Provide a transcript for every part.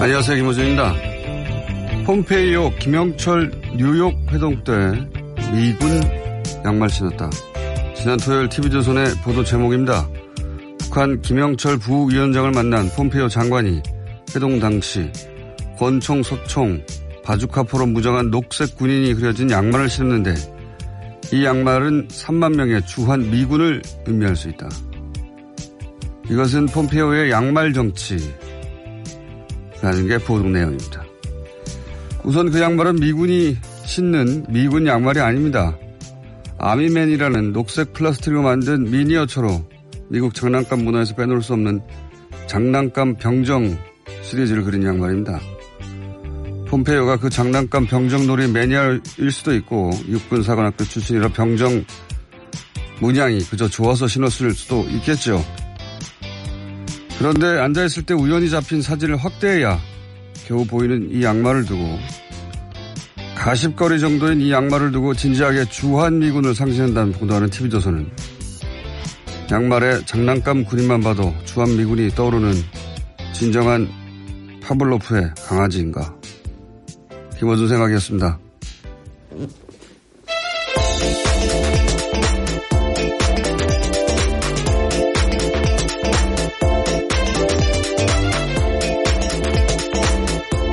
안녕하세요. 김호준입니다. 폼페이오 김영철 뉴욕 회동 때 미군 양말 신었다. 지난 토요일 TV조선의 보도 제목입니다. 북한 김영철 부위원장을 만난 폼페이오 장관이 회동 당시 권총, 소총, 바주카포로 무장한 녹색 군인이 그려진 양말을 신었는데 이 양말은 3만 명의 주한 미군을 의미할 수 있다. 이것은 폼페이오의 양말 정치라는 게 보도 내용입니다. 우선 그 양말은 미군이 신는 미군 양말이 아닙니다. 아미맨이라는 녹색 플라스틱으로 만든 미니어처로 미국 장난감 문화에서 빼놓을 수 없는 장난감 병정 시리즈를 그린 양말입니다. 폼페이오가 그 장난감 병정놀이 매니아일 수도 있고 육군사관학교 출신이라 병정 문양이 그저 좋아서 신었을 수도 있겠죠. 그런데 앉아있을 때 우연히 잡힌 사진을 확대해야 겨우 보이는 이 양말을 두고 가십거리 정도인 이 양말을 두고 진지하게 주한미군을 상징한다는 보도하는 TV조선은 양말에 장난감 군인만 봐도 주한미군이 떠오르는 진정한 파블로프의 강아지인가. 김어준 생각이었습니다.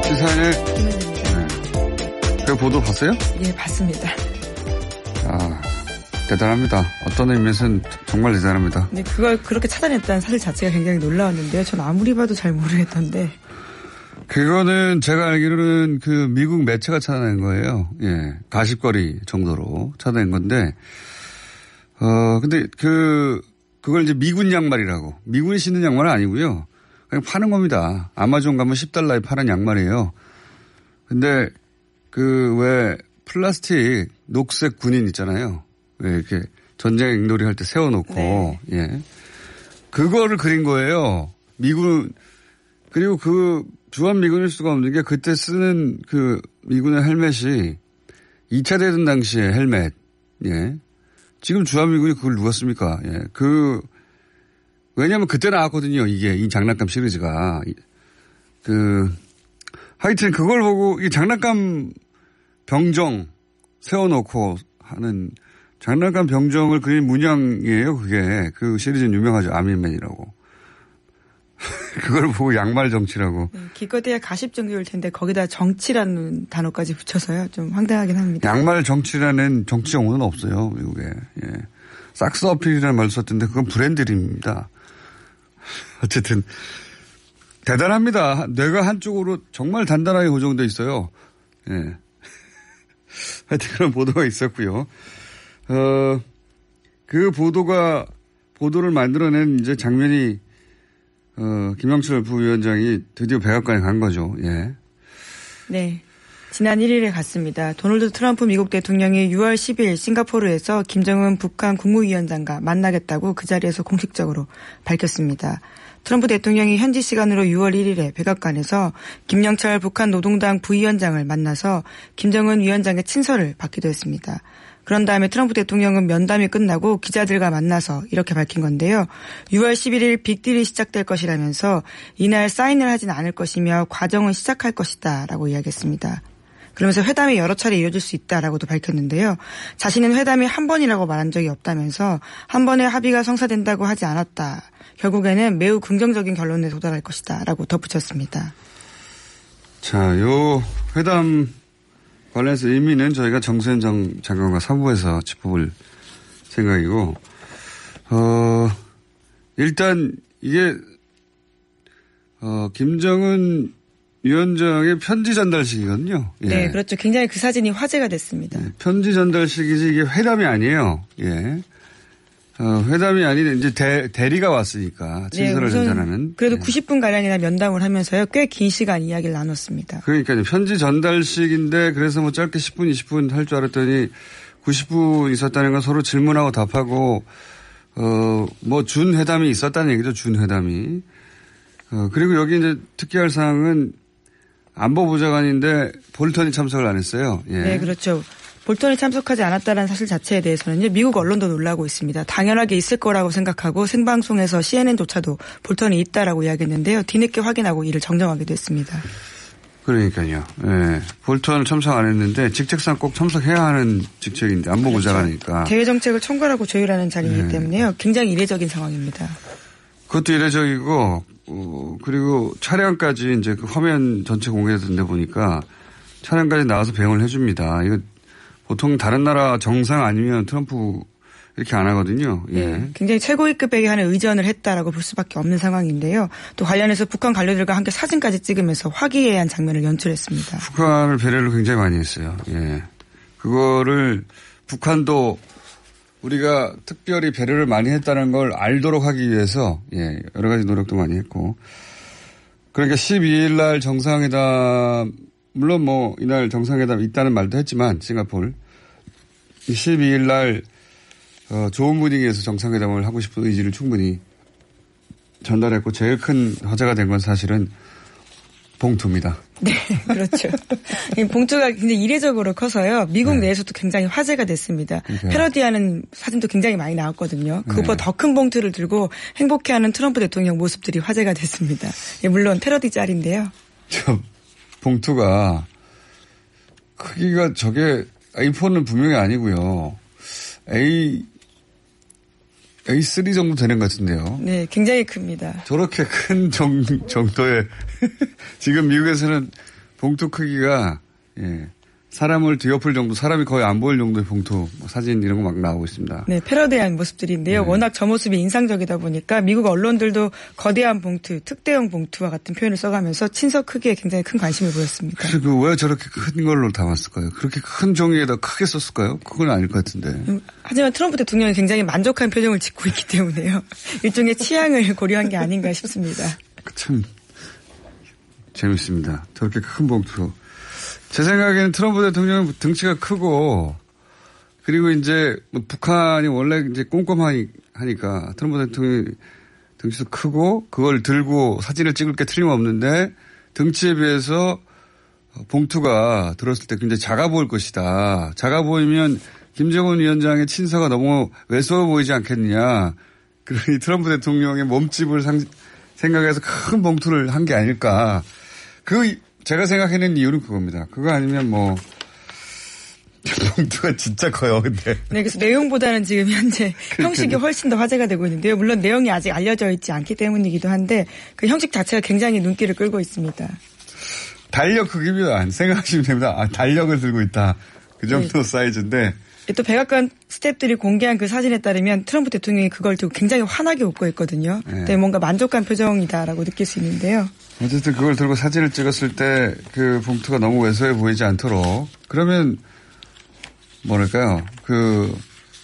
시사인의 그 보도 봤어요? 예, 봤습니다. 아, 대단합니다. 어떤 의미에서는 정말 대단합니다. 네, 그걸 그렇게 찾아냈다는 사실 자체가 굉장히 놀라웠는데요. 전 아무리 봐도 잘 모르겠던데. 그거는 제가 알기로는 그 미국 매체가 찾아낸 거예요. 예, 가십거리 정도로 찾아낸 건데, 근데 그걸 이제 미군 양말이라고. 미군이 신는 양말은 아니고요. 그냥 파는 겁니다. 아마존 가면 $10에 파는 양말이에요. 근데 왜 플라스틱 녹색 군인 있잖아요. 왜 이렇게 전쟁 놀이 할 때 세워놓고, 네. 예. 그거를 그린 거예요. 미군, 그리고 주한미군일 수가 없는 게 그때 쓰는 그 미군의 헬멧이 2차 대전 당시의 헬멧, 예. 지금 주한미군이 그걸 누가 씁니까? 예. 왜냐면 그때 나왔거든요. 이 장난감 시리즈가. 하여튼 그걸 보고 이 장난감 병정 세워놓고 하는 장난감 병정을 그린 문양이에요. 그게. 그 시리즈는 유명하죠. 아미맨이라고. 그걸 보고 양말 정치라고. 네, 기껏해야 가십 정도일 텐데 거기다 정치라는 단어까지 붙여서요. 좀 황당하긴 합니다. 양말 정치라는 정치 용어는 없어요. 미국에. 예. 삭스 어필이라는 말을 썼던데 그건 브랜드입니다. 어쨌든 대단합니다. 뇌가 한쪽으로 정말 단단하게 고정되어 있어요. 예. 하여튼 그런 보도가 있었고요. 그 보도를 만들어낸 이제 장면이 김영철 부위원장이 드디어 백악관에 간 거죠. 예. 네. 지난 1일에 갔습니다. 도널드 트럼프 미국 대통령이 6월 10일 싱가포르에서 김정은 북한 국무위원장과 만나겠다고 그 자리에서 공식적으로 밝혔습니다. 트럼프 대통령이 현지 시간으로 6월 1일에 백악관에서 김영철 북한 노동당 부위원장을 만나서 김정은 위원장의 친서를 받기도 했습니다. 그런 다음에 트럼프 대통령은 면담이 끝나고 기자들과 만나서 이렇게 밝힌 건데요. 6월 11일 빅딜이 시작될 것이라면서 이날 사인을 하진 않을 것이며 과정은 시작할 것이다 라고 이야기했습니다. 그러면서 회담이 여러 차례 이어질 수 있다라고도 밝혔는데요. 자신은 회담이 한 번이라고 말한 적이 없다면서 한 번의 합의가 성사된다고 하지 않았다. 결국에는 매우 긍정적인 결론에 도달할 것이다 라고 덧붙였습니다. 자, 요 회담 관련해서 의미는 저희가 정세현 장관과 사부에서 짚어볼 생각이고, 일단 이게, 김정은 위원장의 편지 전달식이거든요. 예. 네, 그렇죠. 굉장히 그 사진이 화제가 됐습니다. 예, 편지 전달식이지 이게 회담이 아니에요. 예. 회담이 아닌 이제 대리가 왔으니까 친서를 전달하는. 그래도 90분가량이나 면담을 하면서요. 꽤 긴 시간 이야기를 나눴습니다. 그러니까요. 편지 전달식인데 그래서 뭐 짧게 10분, 20분 할 줄 알았더니 90분 있었다는 건 서로 질문하고 답하고 뭐 준회담이 있었다는 얘기죠. 준회담이. 그리고 여기 이제 특기할 사항은 안보보좌관인데 볼턴이 참석을 안 했어요. 예. 네, 그렇죠. 볼턴이 참석하지 않았다는 사실 자체에 대해서는요, 미국 언론도 놀라고 있습니다. 당연하게 있을 거라고 생각하고 생방송에서 CNN조차도 볼턴이 있다라고 이야기했는데요. 뒤늦게 확인하고 이를 정정하게 됐습니다. 그러니까요. 예. 볼턴을 참석 안 했는데 직책상 꼭 참석해야 하는 직책인데 안보부장하니까. 그렇죠. 대외 정책을 총괄하고 조율하는 자리이기 때문에요. 굉장히 이례적인 상황입니다. 그것도 이례적이고 그리고 차량까지 이제 그 화면 전체 공개된데 보니까 차량까지 나와서 배웅을 해줍니다. 이거 보통 다른 나라 정상 아니면 트럼프 이렇게 안 하거든요. 예. 네, 굉장히 최고위급에게 하는 의전을 했다라고 볼 수밖에 없는 상황인데요. 또 관련해서 북한 관료들과 함께 사진까지 찍으면서 화기애애한 장면을 연출했습니다. 북한을 배려를 굉장히 많이 했어요. 예. 그거를 북한도 우리가 특별히 배려를 많이 했다는 걸 알도록 하기 위해서 예, 여러 가지 노력도 많이 했고. 그러니까 12일 날 정상회담 물론 뭐 이날 정상회담 있다는 말도 했지만 싱가포르 12일 날 좋은 분위기에서 정상회담을 하고 싶은 의지를 충분히 전달했고 제일 큰 화제가 된 건 사실은 봉투입니다. 네, 그렇죠. 봉투가 굉장히 이례적으로 커서요. 미국 네. 내에서도 굉장히 화제가 됐습니다. 그러니까요. 패러디하는 사진도 굉장히 많이 나왔거든요. 그것보다 더 큰 봉투를 들고 행복해하는 트럼프 대통령 모습들이 화제가 됐습니다. 물론 패러디 짤인데요. 저 봉투가 크기가 저게 A4는 분명히 아니고요. A3 정도 되는 것 같은데요. 네, 굉장히 큽니다. 저렇게 큰 정도의 지금 미국에서는 봉투 크기가 예, 사람을 뒤엎을 정도, 사람이 거의 안 보일 정도의 봉투, 사진 이런 거 막 나오고 있습니다. 네, 패러디한 모습들인데요. 네. 워낙 저 모습이 인상적이다 보니까 미국 언론들도 거대한 봉투, 특대형 봉투와 같은 표현을 써가면서 친서 크기에 굉장히 큰 관심을 보였습니다. 그리고 왜 저렇게 큰 걸로 담았을까요? 그렇게 큰 종이에다 크게 썼을까요? 그건 아닐 것 같은데. 하지만 트럼프 대통령이 굉장히 만족한 표정을 짓고 있기 때문에요. 일종의 취향을 고려한 게 아닌가 싶습니다. 참 재밌습니다. 저렇게 큰 봉투. 제 생각에는 트럼프 대통령은 등치가 크고 그리고 이제 뭐 북한이 원래 이제 꼼꼼하니까 트럼프 대통령이 등치도 크고 그걸 들고 사진을 찍을 게 틀림없는데 등치에 비해서 봉투가 들었을 때 굉장히 작아 보일 것이다. 작아 보이면 김정은 위원장의 친서가 너무 왜소해 보이지 않겠느냐. 그러니 트럼프 대통령의 몸집을 생각해서 큰 봉투를 한 게 아닐까. 제가 생각해낸 이유는 그겁니다. 그거 아니면 뭐 봉투가 진짜 커요. 근데. 네, 그래서 내용보다는 지금 현재 형식이 훨씬 더 화제가 되고 있는데요. 물론 내용이 아직 알려져 있지 않기 때문이기도 한데 그 형식 자체가 굉장히 눈길을 끌고 있습니다. 달력 크기입니다. 생각하시면 됩니다. 달력을 들고 있다. 그 정도 네. 사이즈인데. 또 백악관 스태프들이 공개한 그 사진에 따르면 트럼프 대통령이 그걸 들고 굉장히 환하게 웃고 있거든요. 네. 네, 뭔가 만족한 표정이다라고 느낄 수 있는데요. 어쨌든 그걸 들고 사진을 찍었을 때 그 봉투가 너무 왜소해 보이지 않도록 그러면 뭐랄까요.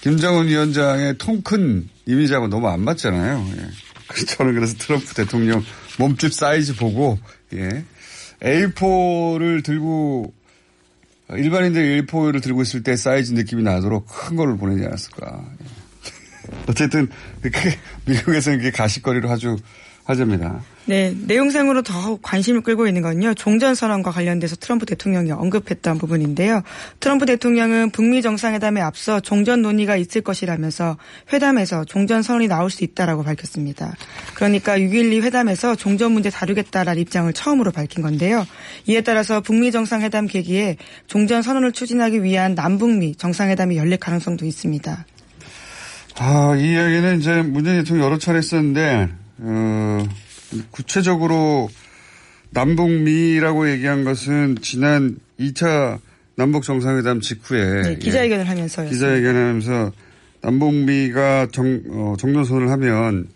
김정은 위원장의 통 큰 이미지하고 너무 안 맞잖아요. 예. 저는 그래서 트럼프 대통령 몸집 사이즈 보고 예. A4를 들고 일반인들이 A4를 들고 있을 때 사이즈 느낌이 나도록 큰 걸로 보내지 않았을까. 예. 어쨌든 미국에서는 그게 가십거리로 아주 화제입니다. 네, 내용상으로 더 관심을 끌고 있는 건요. 종전선언과 관련돼서 트럼프 대통령이 언급했던 부분인데요. 트럼프 대통령은 북미 정상회담에 앞서 종전 논의가 있을 것이라면서 회담에서 종전선언이 나올 수 있다라고 밝혔습니다. 그러니까 6.12 회담에서 종전 문제 다루겠다라는 입장을 처음으로 밝힌 건데요. 이에 따라서 북미 정상회담 계기에 종전선언을 추진하기 위한 남북미 정상회담이 열릴 가능성도 있습니다. 이 이야기는 이제 문재인 대통령이 여러 차례 했었는데 구체적으로 남북미라고 얘기한 것은 지난 2차 남북 정상회담 직후에 네, 기자회견을 하면서요. 기자회견하면서 남북미가 정전선언을 하면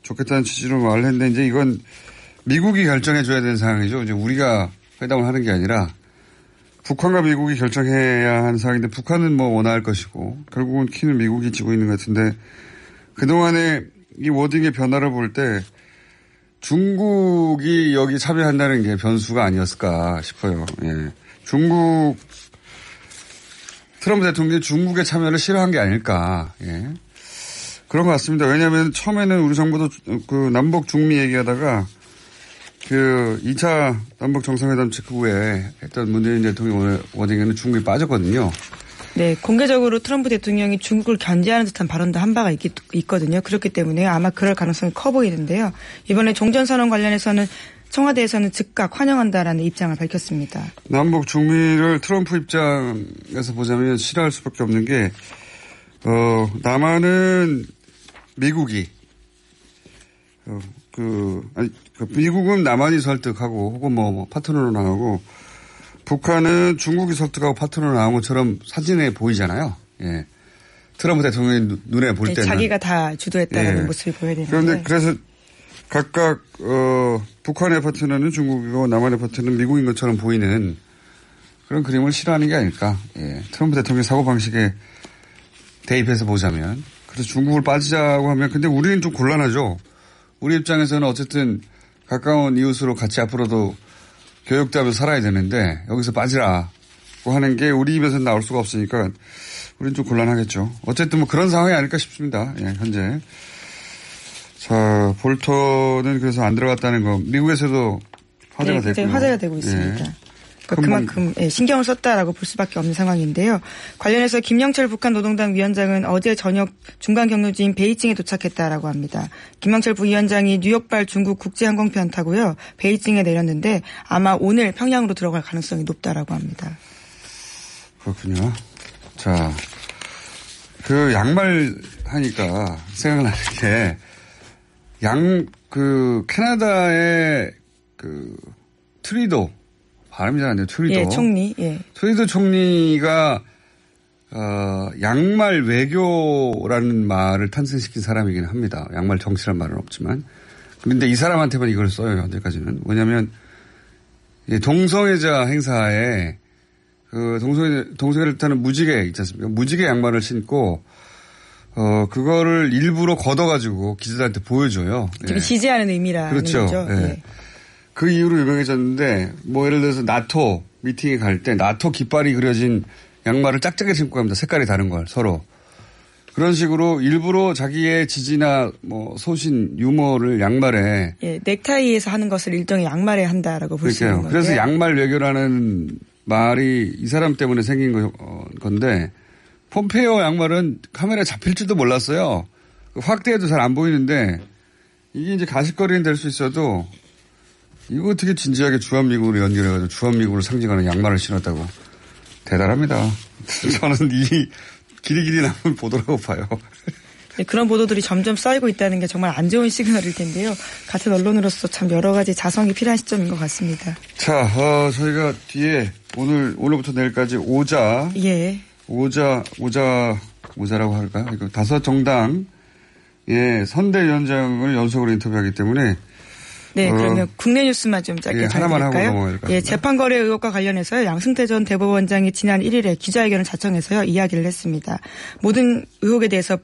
좋겠다는 취지로 말을 했는데 이제 이건 미국이 결정해 줘야 되는 상황이죠. 이제 우리가 회담을 하는 게 아니라 북한과 미국이 결정해야 하는 상황인데 북한은 뭐 원할 것이고 결국은 키는 미국이 쥐고 있는 것 같은데 그동안에 이 워딩의 변화를 볼 때 중국이 여기 참여한다는 게 변수가 아니었을까 싶어요. 예. 트럼프 대통령이 중국의 참여를 싫어한 게 아닐까. 예. 그런 것 같습니다. 왜냐하면 처음에는 우리 정부도 남북 중미 얘기하다가 2차 남북 정상회담 직후에 했던 문재인 대통령 워딩에는 중국이 빠졌거든요. 네, 공개적으로 트럼프 대통령이 중국을 견제하는 듯한 발언도 한 바가 있거든요. 그렇기 때문에 아마 그럴 가능성이 커 보이는데요. 이번에 종전선언 관련해서는 청와대에서는 즉각 환영한다라는 입장을 밝혔습니다. 남북 중미를 트럼프 입장에서 보자면 싫어할 수밖에 없는 게 남한은 미국이 미국은 남한이 설득하고 혹은 뭐 파트너로 나오고 북한은 중국이 설득하고 파트너로 나온 것처럼 사진에 보이잖아요. 예. 트럼프 대통령이 눈에 볼 때는. 자기가 다 주도했다는 모습이 보여야 되는데. 그런데 그래서 각각 북한의 파트너는 중국이고 남한의 파트너는 미국인 것처럼 보이는 그런 그림을 싫어하는 게 아닐까. 예. 트럼프 대통령의 사고방식에 대입해서 보자면. 그래서 중국을 빠지자고 하면 근데 우리는 좀 곤란하죠. 우리 입장에서는 어쨌든 가까운 이웃으로 같이 앞으로도 교육도 하면서 살아야 되는데 여기서 빠지라고 하는 게 우리 입에서는 나올 수가 없으니까 우리는 좀 곤란하겠죠. 어쨌든 뭐 그런 상황이 아닐까 싶습니다. 예, 현재. 자, 볼턴은 그래서 안 들어갔다는 거 미국에서도 화제가 됐고요. 화제가 되고 있습니다. 예. 그만큼 신경을 썼다라고 볼 수밖에 없는 상황인데요. 관련해서 김영철 북한 노동당 위원장은 어제 저녁 중간 경유지인 베이징에 도착했다라고 합니다. 김영철 부위원장이 뉴욕발 중국 국제항공편 타고요. 베이징에 내렸는데 아마 오늘 평양으로 들어갈 가능성이 높다라고 합니다. 그렇군요. 자, 그 양말 하니까 생각나는 게 캐나다의 트리도 발음이 잘 안 돼요. 트리도. 예, 총리. 예. 트리도 총리가 양말 외교라는 말을 탄생시킨 사람이긴 합니다. 양말 정치란 말은 없지만. 그런데 이 사람한테만 이걸 써요. 현재까지는. 왜냐하면 동성애자 행사에 동성애를 타는 무지개 있지 않습니까? 무지개 양말을 신고 그거를 일부러 걷어가지고 기자들한테 보여줘요. 예. 지지하는 의미라는 그렇죠. 거죠. 예. 예. 그 이후로 유명해졌는데 뭐 예를 들어서 나토 미팅에 갈 때 나토 깃발이 그려진 양말을 짝짝이 신고 갑니다. 색깔이 다른 걸 서로. 그런 식으로 일부러 자기의 지지나 뭐 소신 유머를 양말에. 예, 넥타이에서 하는 것을 일종의 양말에 한다라고 볼 수 있는 건데. 그래서 양말 외교라는 말이 이 사람 때문에 생긴 건데 폼페이오 양말은 카메라에 잡힐지도 몰랐어요. 확대해도 잘 안 보이는데 이게 이제 가십거리는 될 수 있어도 이거 어떻게 진지하게 주한미국으로 연결해가지고 주한미국을 상징하는 양말을 신었다고. 대단합니다. 저는 이 길이길이 남은 보도라고 봐요. 네, 그런 보도들이 점점 쌓이고 있다는 게 정말 안 좋은 시그널일 텐데요. 같은 언론으로서 참 여러 가지 자성이 필요한 시점인 것 같습니다. 자, 저희가 뒤에 오늘부터 내일까지 오자라고 할까요? 이거 5 정당 선대위원장을 연속으로 인터뷰하기 때문에 네, 그러면 국내 뉴스만 좀 짧게 하나만 하고 넘어가야 될 것 같습니다. 재판거래 의혹과 관련해서요. 양승태 전 대법원장이 지난 1일에 기자회견을 자청해서요. 이야기를 했습니다. 모든 의혹에 대해서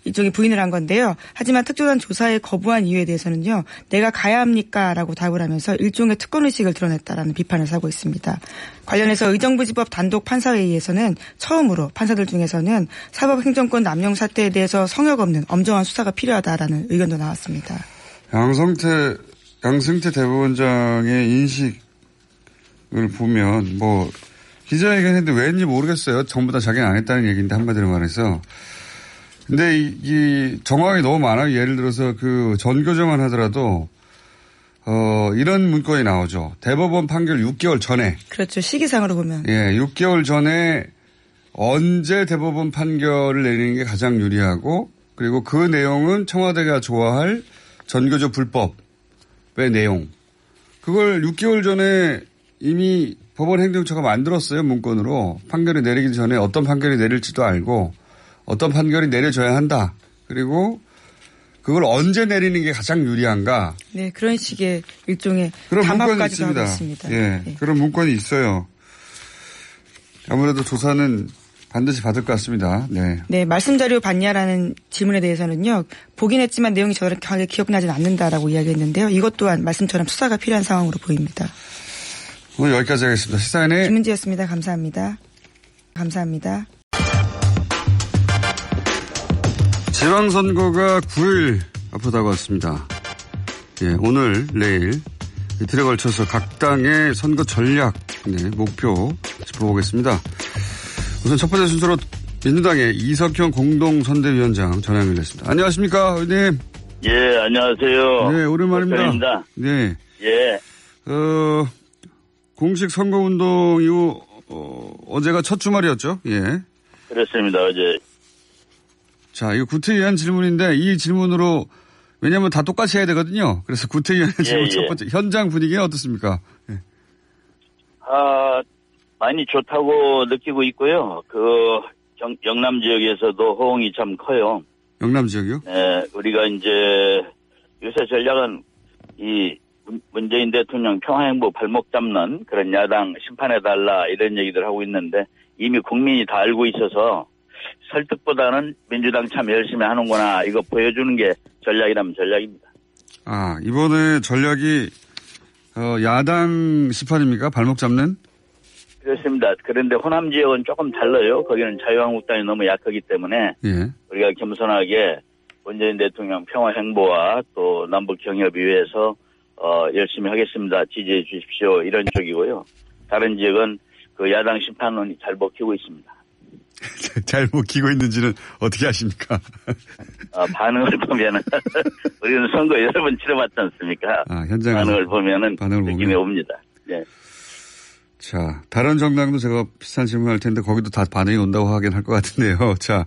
이쪽이 부인을 한 건데요. 하지만 특조단 조사에 거부한 이유에 대해서는요. 내가 가야 합니까? 라고 답을 하면서 일종의 특권의식을 드러냈다라는 비판을 사고 있습니다. 관련해서 의정부지법 단독 판사회의에서는 처음으로 판사들 중에서는 사법행정권 남용 사태에 대해서 성역 없는 엄정한 수사가 필요하다라는 의견도 나왔습니다. 양승태 대법원장의 인식을 보면 기자회견 했는데 왜인지 모르겠어요. 전부 다 자기는 안 했다는 얘기인데 한마디로 말해서. 근데 이 정황이 너무 많아요. 예를 들어서 전교조만 하더라도 이런 문건이 나오죠. 대법원 판결 6개월 전에. 그렇죠. 시기상으로 보면. 예, 6개월 전에 언제 대법원 판결을 내리는 게 가장 유리하고 그리고 그 내용은 청와대가 좋아할 전교조 불법의 내용. 그걸 6개월 전에 이미 법원 행정처가 만들었어요. 문건으로. 판결이 내리기 전에 어떤 판결이 내릴지도 알고 어떤 판결이 내려져야 한다. 그리고 그걸 언제 내리는 게 가장 유리한가. 네. 그런 식의 일종의 그런 문건이 담합까지도 하고 있습니다. 있습니다. 예, 네. 그런 문건이 있어요. 아무래도 조사는 반드시 받을 것 같습니다. 네. 네, 말씀 자료 봤냐라는 질문에 대해서는요. 보긴 했지만 내용이 정확하게 기억나진 않는다라고 이야기했는데요. 이것 또한 말씀처럼 수사가 필요한 상황으로 보입니다. 오늘 여기까지 하겠습니다. 시사인의 김은지였습니다. 감사합니다. 감사합니다. 지방선거가 9일 앞으로 다가왔습니다. 예, 오늘, 내일 이틀에 걸쳐서 각 당의 선거 전략, 목표 짚어보겠습니다. 우선 첫 번째 순서로 민주당의 이석형 공동선대위원장 전화 연결됐습니다. 안녕하십니까, 의원님? 예, 안녕하세요. 네, 오랜만입니다. 박근혜입니다. 네. 예. 공식 선거운동 이후, 어제가 첫 주말이었죠? 예. 그렇습니다, 어제. 자, 이거 구태의한 질문인데, 이 질문으로, 왜냐면 다 똑같이 해야 되거든요. 그래서 구태의한 질문 첫 번째, 현장 분위기는 어떻습니까? 예. 많이 좋다고 느끼고 있고요. 영남 지역에서도 호응이 참 커요. 영남 지역이요? 네, 우리가 이제 요새 전략은 이 문재인 대통령 평화행보 발목 잡는 그런 야당 심판해달라 이런 얘기들 하고 있는데 이미 국민이 다 알고 있어서 설득보다는 민주당 참 열심히 하는구나 이거 보여주는 게 전략이라면 전략입니다. 이번에 전략이 야당 심판입니까? 발목 잡는? 그렇습니다. 그런데 호남 지역은 조금 달라요. 거기는 자유한국당이 너무 약하기 때문에 예. 우리가 겸손하게 문재인 대통령 평화 행보와 또 남북 경협 위해서 열심히 하겠습니다. 지지해 주십시오. 이런 쪽이고요. 다른 지역은 그 야당 심판론이 잘 먹히고 있습니다. 잘 먹히고 있는지는 어떻게 아십니까? 반응을 보면은 우리는 선거 여러 번 치러봤지 않습니까? 현장 반응을 보면은 느낌이 옵니다. 네. 자, 다른 정당도 제가 비슷한 질문할 텐데 거기도 다 반응이 온다고 하긴 할 것 같은데요. 자,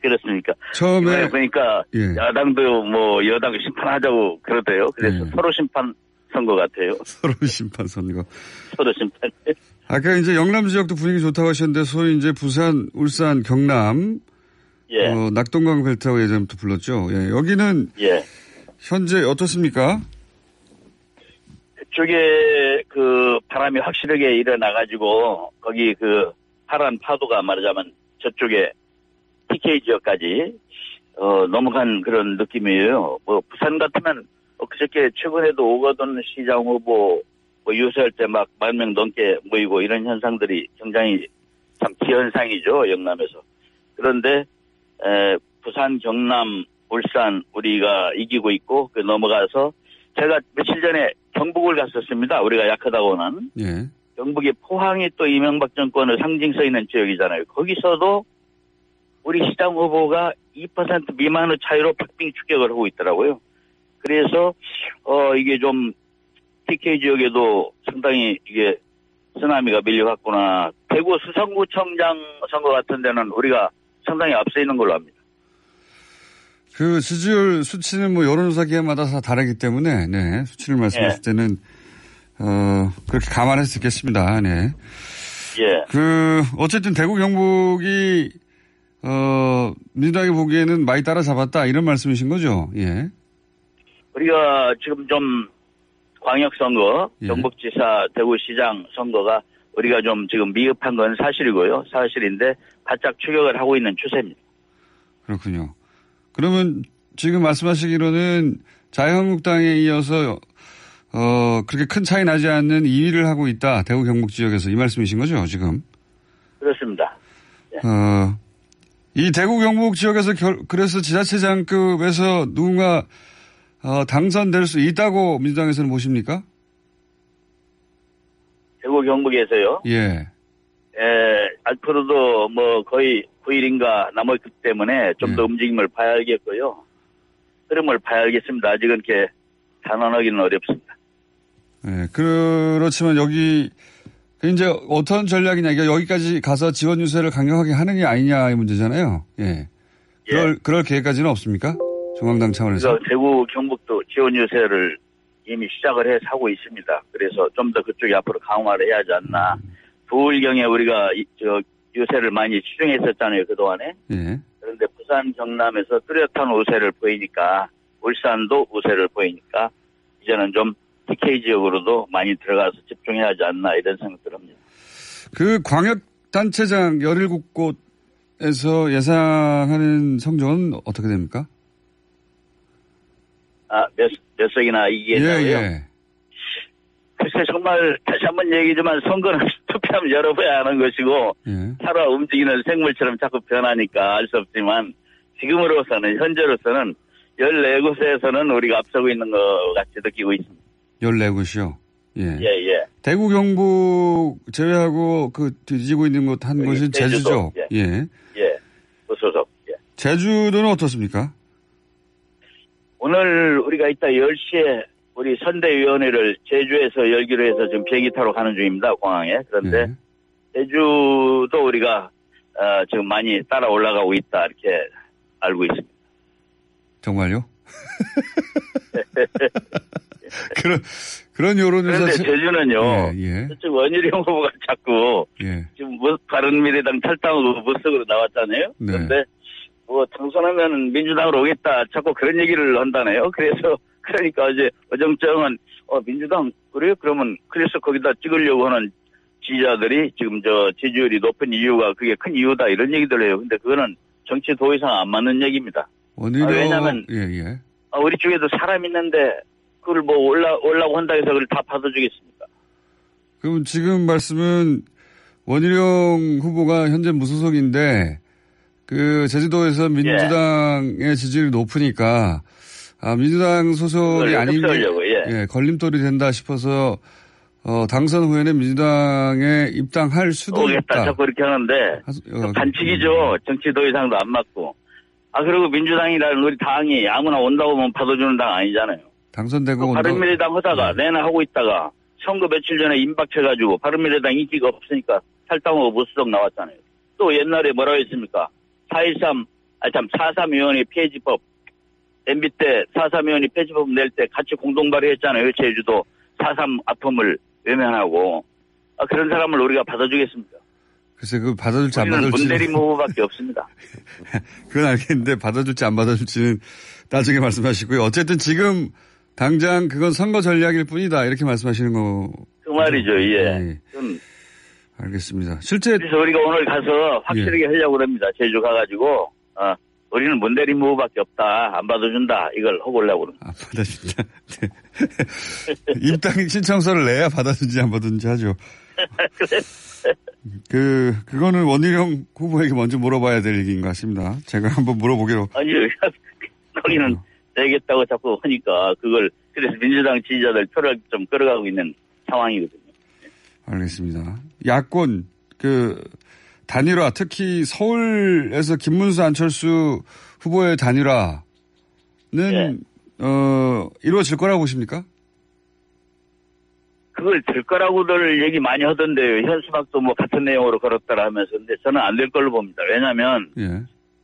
그렇습니까? 처음에 보니까 예. 야당도 뭐 여당 심판하자고 그러대요. 그래서 예. 서로 심판 선거 같아요. 서로 심판 선거. 서로 심판. 아까 이제 영남 지역도 분위기 좋다고 하셨는데 소위 이제 부산, 울산, 경남, 예. 낙동강 벨트라고 예전부터 불렀죠. 예. 여기는 예. 현재 어떻습니까? 그쪽에 그 바람이 확실하게 일어나가지고 거기 그 파란 파도가 말하자면 저쪽에 TK 지역까지 넘어간 그런 느낌이에요. 뭐 부산 같으면 그저께 최근에도 오거돈 시장 후보 유세할 때 막 10,000명 넘게 모이고 이런 현상들이 굉장히 참 기현상이죠, 영남에서. 그런데 부산, 경남, 울산 우리가 이기고 있고 그 넘어가서 제가 며칠 전에 경북을 갔었습니다. 우리가 약하다고는. 예. 경북이 포항이 또 이명박 정권의 상징성 있는 지역이잖아요. 거기서도 우리 시장 후보가 2% 미만의 차이로 박빙 추격을 하고 있더라고요. 그래서 이게 좀 TK 지역에도 상당히 이게 쓰나미가 밀려갔구나. 대구 수성구청장 선거 같은 데는 우리가 상당히 앞서 있는 걸로 압니다. 그 지지율 수치는 뭐 여론조사 기관마다 다 다르기 때문에 네, 수치를 말씀하실 때는 그렇게 감안할 수 있겠습니다. 네. 예. 어쨌든 대구 경북이 민주당이 보기에는 많이 따라잡았다 이런 말씀이신 거죠? 예. 우리가 지금 좀 광역선거, 예. 경북지사, 대구시장 선거가 우리가 좀 지금 미흡한 건 사실이고요. 사실인데 바짝 추격을 하고 있는 추세입니다. 그렇군요. 그러면 지금 말씀하시기로는 자유한국당에 이어서 그렇게 큰 차이 나지 않는 2위를 하고 있다. 대구 경북 지역에서 이 말씀이신 거죠, 지금? 그렇습니다. 예. 이 대구 경북 지역에서 그래서 지자체장급에서 누군가 당선될 수 있다고 민주당에서는 보십니까? 대구 경북에서요? 예. 앞으로도 뭐 거의 9일인가 남았기 때문에 좀 더 예. 움직임을 봐야 알겠고요. 흐름을 봐야 알겠습니다. 아직은 이렇게 단언하기는 어렵습니다. 예. 그렇지만 여기 이제 어떤 전략이냐, 이게 여기까지 가서 지원 유세를 강력하게 하느냐 아니냐의 문제잖아요. 예. 그럴 계획까지는 없습니까? 중앙당 차원에서. 대구 경북도 지원 유세를 이미 시작을 해서 하고 있습니다. 그래서 좀 더 그쪽이 앞으로 강화를 해야 하지 않나. 부울경에 우리가 유세를 많이 추진했었잖아요, 그동안에. 예. 그런데 부산, 경남에서 뚜렷한 우세를 보이니까, 울산도 우세를 보이니까, 이제는 좀 TK 지역으로도 많이 들어가서 집중해야 하지 않나, 이런 생각들 합니다. 그 광역단체장 17곳에서 예상하는 성적은 어떻게 됩니까? 몇 석이나 이기겠냐고요? 예. 글쎄 정말 다시 한번 얘기지만 선거는 투표하면 열어봐야 하는 것이고 예. 살아 움직이는 생물처럼 자꾸 변하니까 알 수 없지만 지금으로서는 현재로서는 14곳에서는 우리가 앞서고 있는 것 같이 느끼고 있습니다. 14곳이요? 예. 예, 예. 대구 경북 제외하고 그 뒤지고 있는 곳 한 곳이 제주죠. 예. 예. 예. 그 소속. 예. 제주도는 어떻습니까? 오늘 우리가 이따 10시에 우리 선대위원회를 제주에서 열기로 해서 지금 비행기 타러 가는 중입니다. 공항에. 그런데 예. 제주도 우리가 지금 많이 따라 올라가고 있다 이렇게 알고 있습니다. 정말요? 그런 여론을 그런데 제주는요. 예, 예. 저쪽 원희룡 후보가 자꾸 예. 지금 바른미래당 탈당으로 무석으로 나왔잖아요. 네. 그런데 뭐 당선하면 민주당으로 오겠다 자꾸 그런 얘기를 한다네요. 그래서 그러니까 이제 어정쩡한 민주당 그래요? 그러면 그래서 거기다 찍으려고 하는 지지자들이 지금 지지율이 높은 이유가 그게 큰 이유다 이런 얘기들 해요. 근데 그거는 정치 도의상 안 맞는 얘기입니다. 왜냐하면 예. 우리 쪽에도 사람 있는데 그걸 뭐 올라고 한다 해서 그걸 다 받아주겠습니까? 그럼 지금 말씀은 원희룡 후보가 현재 무소속인데 그 제주도에서 민주당의 지지율이 높으니까 민주당 소속이 아닌 게 예, 걸림돌이 된다 싶어서 당선 후에는 민주당에 입당할 수도 있다. 자꾸 그렇게 하는데 반칙이죠. 정치 도의상도 안 맞고. 그리고 민주당이라는 우리 당이 아무나 온다고 하면 받아주는 당 아니잖아요. 당선되고 바른미래당 하다가 내나 하고 있다가 선거 며칠 전에 임박해가지고 바른미래당 인기가 없으니까 탈당하고 무소속 나왔잖아요. 또 옛날에 뭐라고 했습니까? 4.3 위원회 폐지법 MB 때 4.3 위원회 폐지법 낼 때 같이 공동 발의했잖아요. 제주도 4.3 아픔을 외면하고 그런 사람을 우리가 받아주겠습니까? 글쎄 그 받아줄지 안 받아줄지 문대림 후보밖에 없습니다. 그건 알겠는데 받아줄지 안 받아줄지는 나중에 말씀하시고요. 어쨌든 지금 당장 그건 선거 전략일 뿐이다 이렇게 말씀하시는 거. 그 말이죠. 예. 알겠습니다. 실제 그래서 우리가 오늘 가서 확실하게 하려고 합니다. 제주 가가지고 우리는 문대림 후보밖에 없다. 안 받아준다. 이걸 해보려고 합니다. 안 받아준다. 네. 입당 신청서를 내야 받아준지 안 받아준지 하죠. 그거는 원희룡 후보에게 먼저 물어봐야 될 얘기인 것 같습니다. 제가 한번 물어보기로. 아니요. 거기는 내겠다고 자꾸 하니까 그걸 그래서 민주당 지지자들 표를 좀 끌어가고 있는 상황이거든요. 알겠습니다. 야권 단일화 특히 서울에서 김문수 안철수 후보의 단일화는 이루어질 거라고 보십니까? 그걸 될 거라고들 얘기 많이 하던데요. 현수막도 뭐 같은 내용으로 걸었다라 하면서. 근데 저는 안 될 걸로 봅니다. 왜냐하면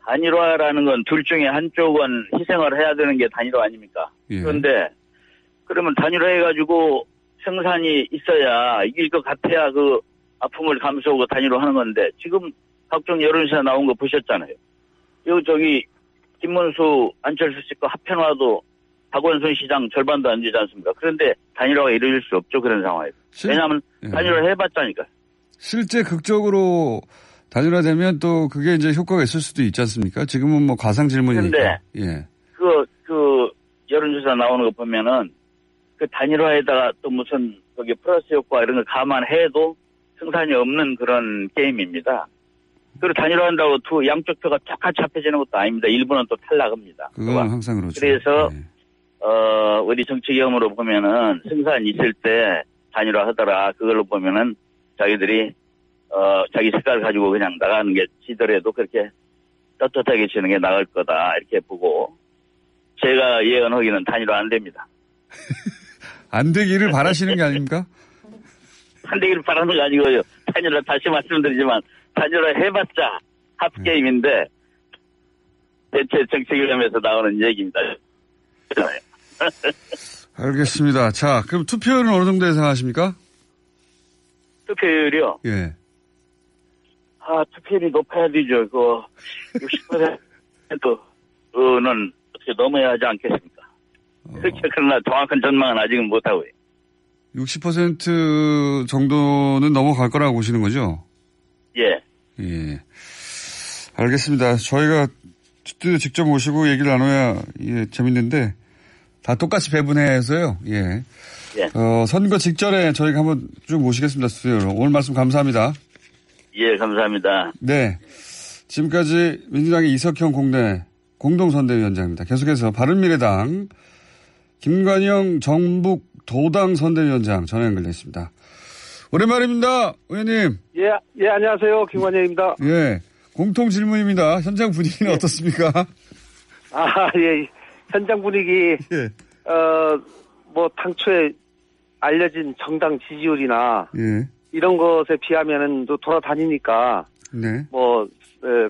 단일화라는 건 둘 중에 한쪽은 희생을 해야 되는 게 단일화 아닙니까? 그런데 그러면 단일화해가지고 생산이 있어야 이길 것 같아야 그 아픔을 감수하고 단일화하는 건데 지금 각종 여론조사 나온 거 보셨잖아요. 저기 김문수 안철수 씨 거 합편화도 박원순 시장 절반도 안 되지 않습니까? 그런데 단일화가 이루어질 수 없죠. 그런 상황에서. 왜냐하면 단일화 해봤자니까. 실제 극적으로 단일화되면 또 그게 이제 효과가 있을 수도 있지 않습니까? 지금은 뭐 가상 질문이니까. 그런데 그 여론조사 나오는 거 보면은 그 단일화에다가 또 무슨 거기 플러스 효과 이런 걸 감안해도 승산이 없는 그런 게임입니다. 그리고 단일화한다고 양쪽 표가 똑같이 합해지는 것도 아닙니다. 일부는 또 탈락합니다. 그건 항상 그렇죠. 그래서 우리 정치 경험으로 보면은 승산이 있을 때 단일화 하더라. 그걸로 보면은 자기들이 자기 색깔을 가지고 그냥 나가는 게 지더라도 그렇게 떳떳하게 치는 게 나을 거다. 이렇게 보고 제가 예언하기는 단일화 안 됩니다. 안 되기를 바라시는 게 아닙니까? 안 되기를 바라는 게 아니고요. 단일화 다시 말씀드리지만 단일화 해봤자 합게임인데 대체 정치개념에서 나오는 얘기입니다. 알겠습니다. 자, 그럼 투표율은 어느 정도 예상하십니까? 투표율이요? 예. 투표율이 높아야 되죠. 60%는 어떻게 넘어야 하지 않겠습니까? 그렇게 그러나 정확한 전망은 아직은 못하고요. 60% 정도는 넘어갈 거라고 보시는 거죠? 예. 예. 알겠습니다. 저희가 직접 모시고 얘기를 나눠야 재밌는데 다 똑같이 배분해서요. 예. 선거 직전에 저희가 한번 쭉 모시겠습니다. 스튜디오로. 오늘 말씀 감사합니다. 예, 감사합니다. 네. 지금까지 민주당의 이석형 공동선대위원장입니다. 계속해서 바른미래당 김관영 전북 도당 선대위원장 전화 연결됐습니다. 오랜만입니다, 의원님. 예, 안녕하세요. 김관영입니다. 예, 공통 질문입니다. 현장 분위기는 어떻습니까? 예, 현장 분위기, 예. 당초에 알려진 정당 지지율이나, 예. 이런 것에 비하면은 또 돌아다니니까, 네.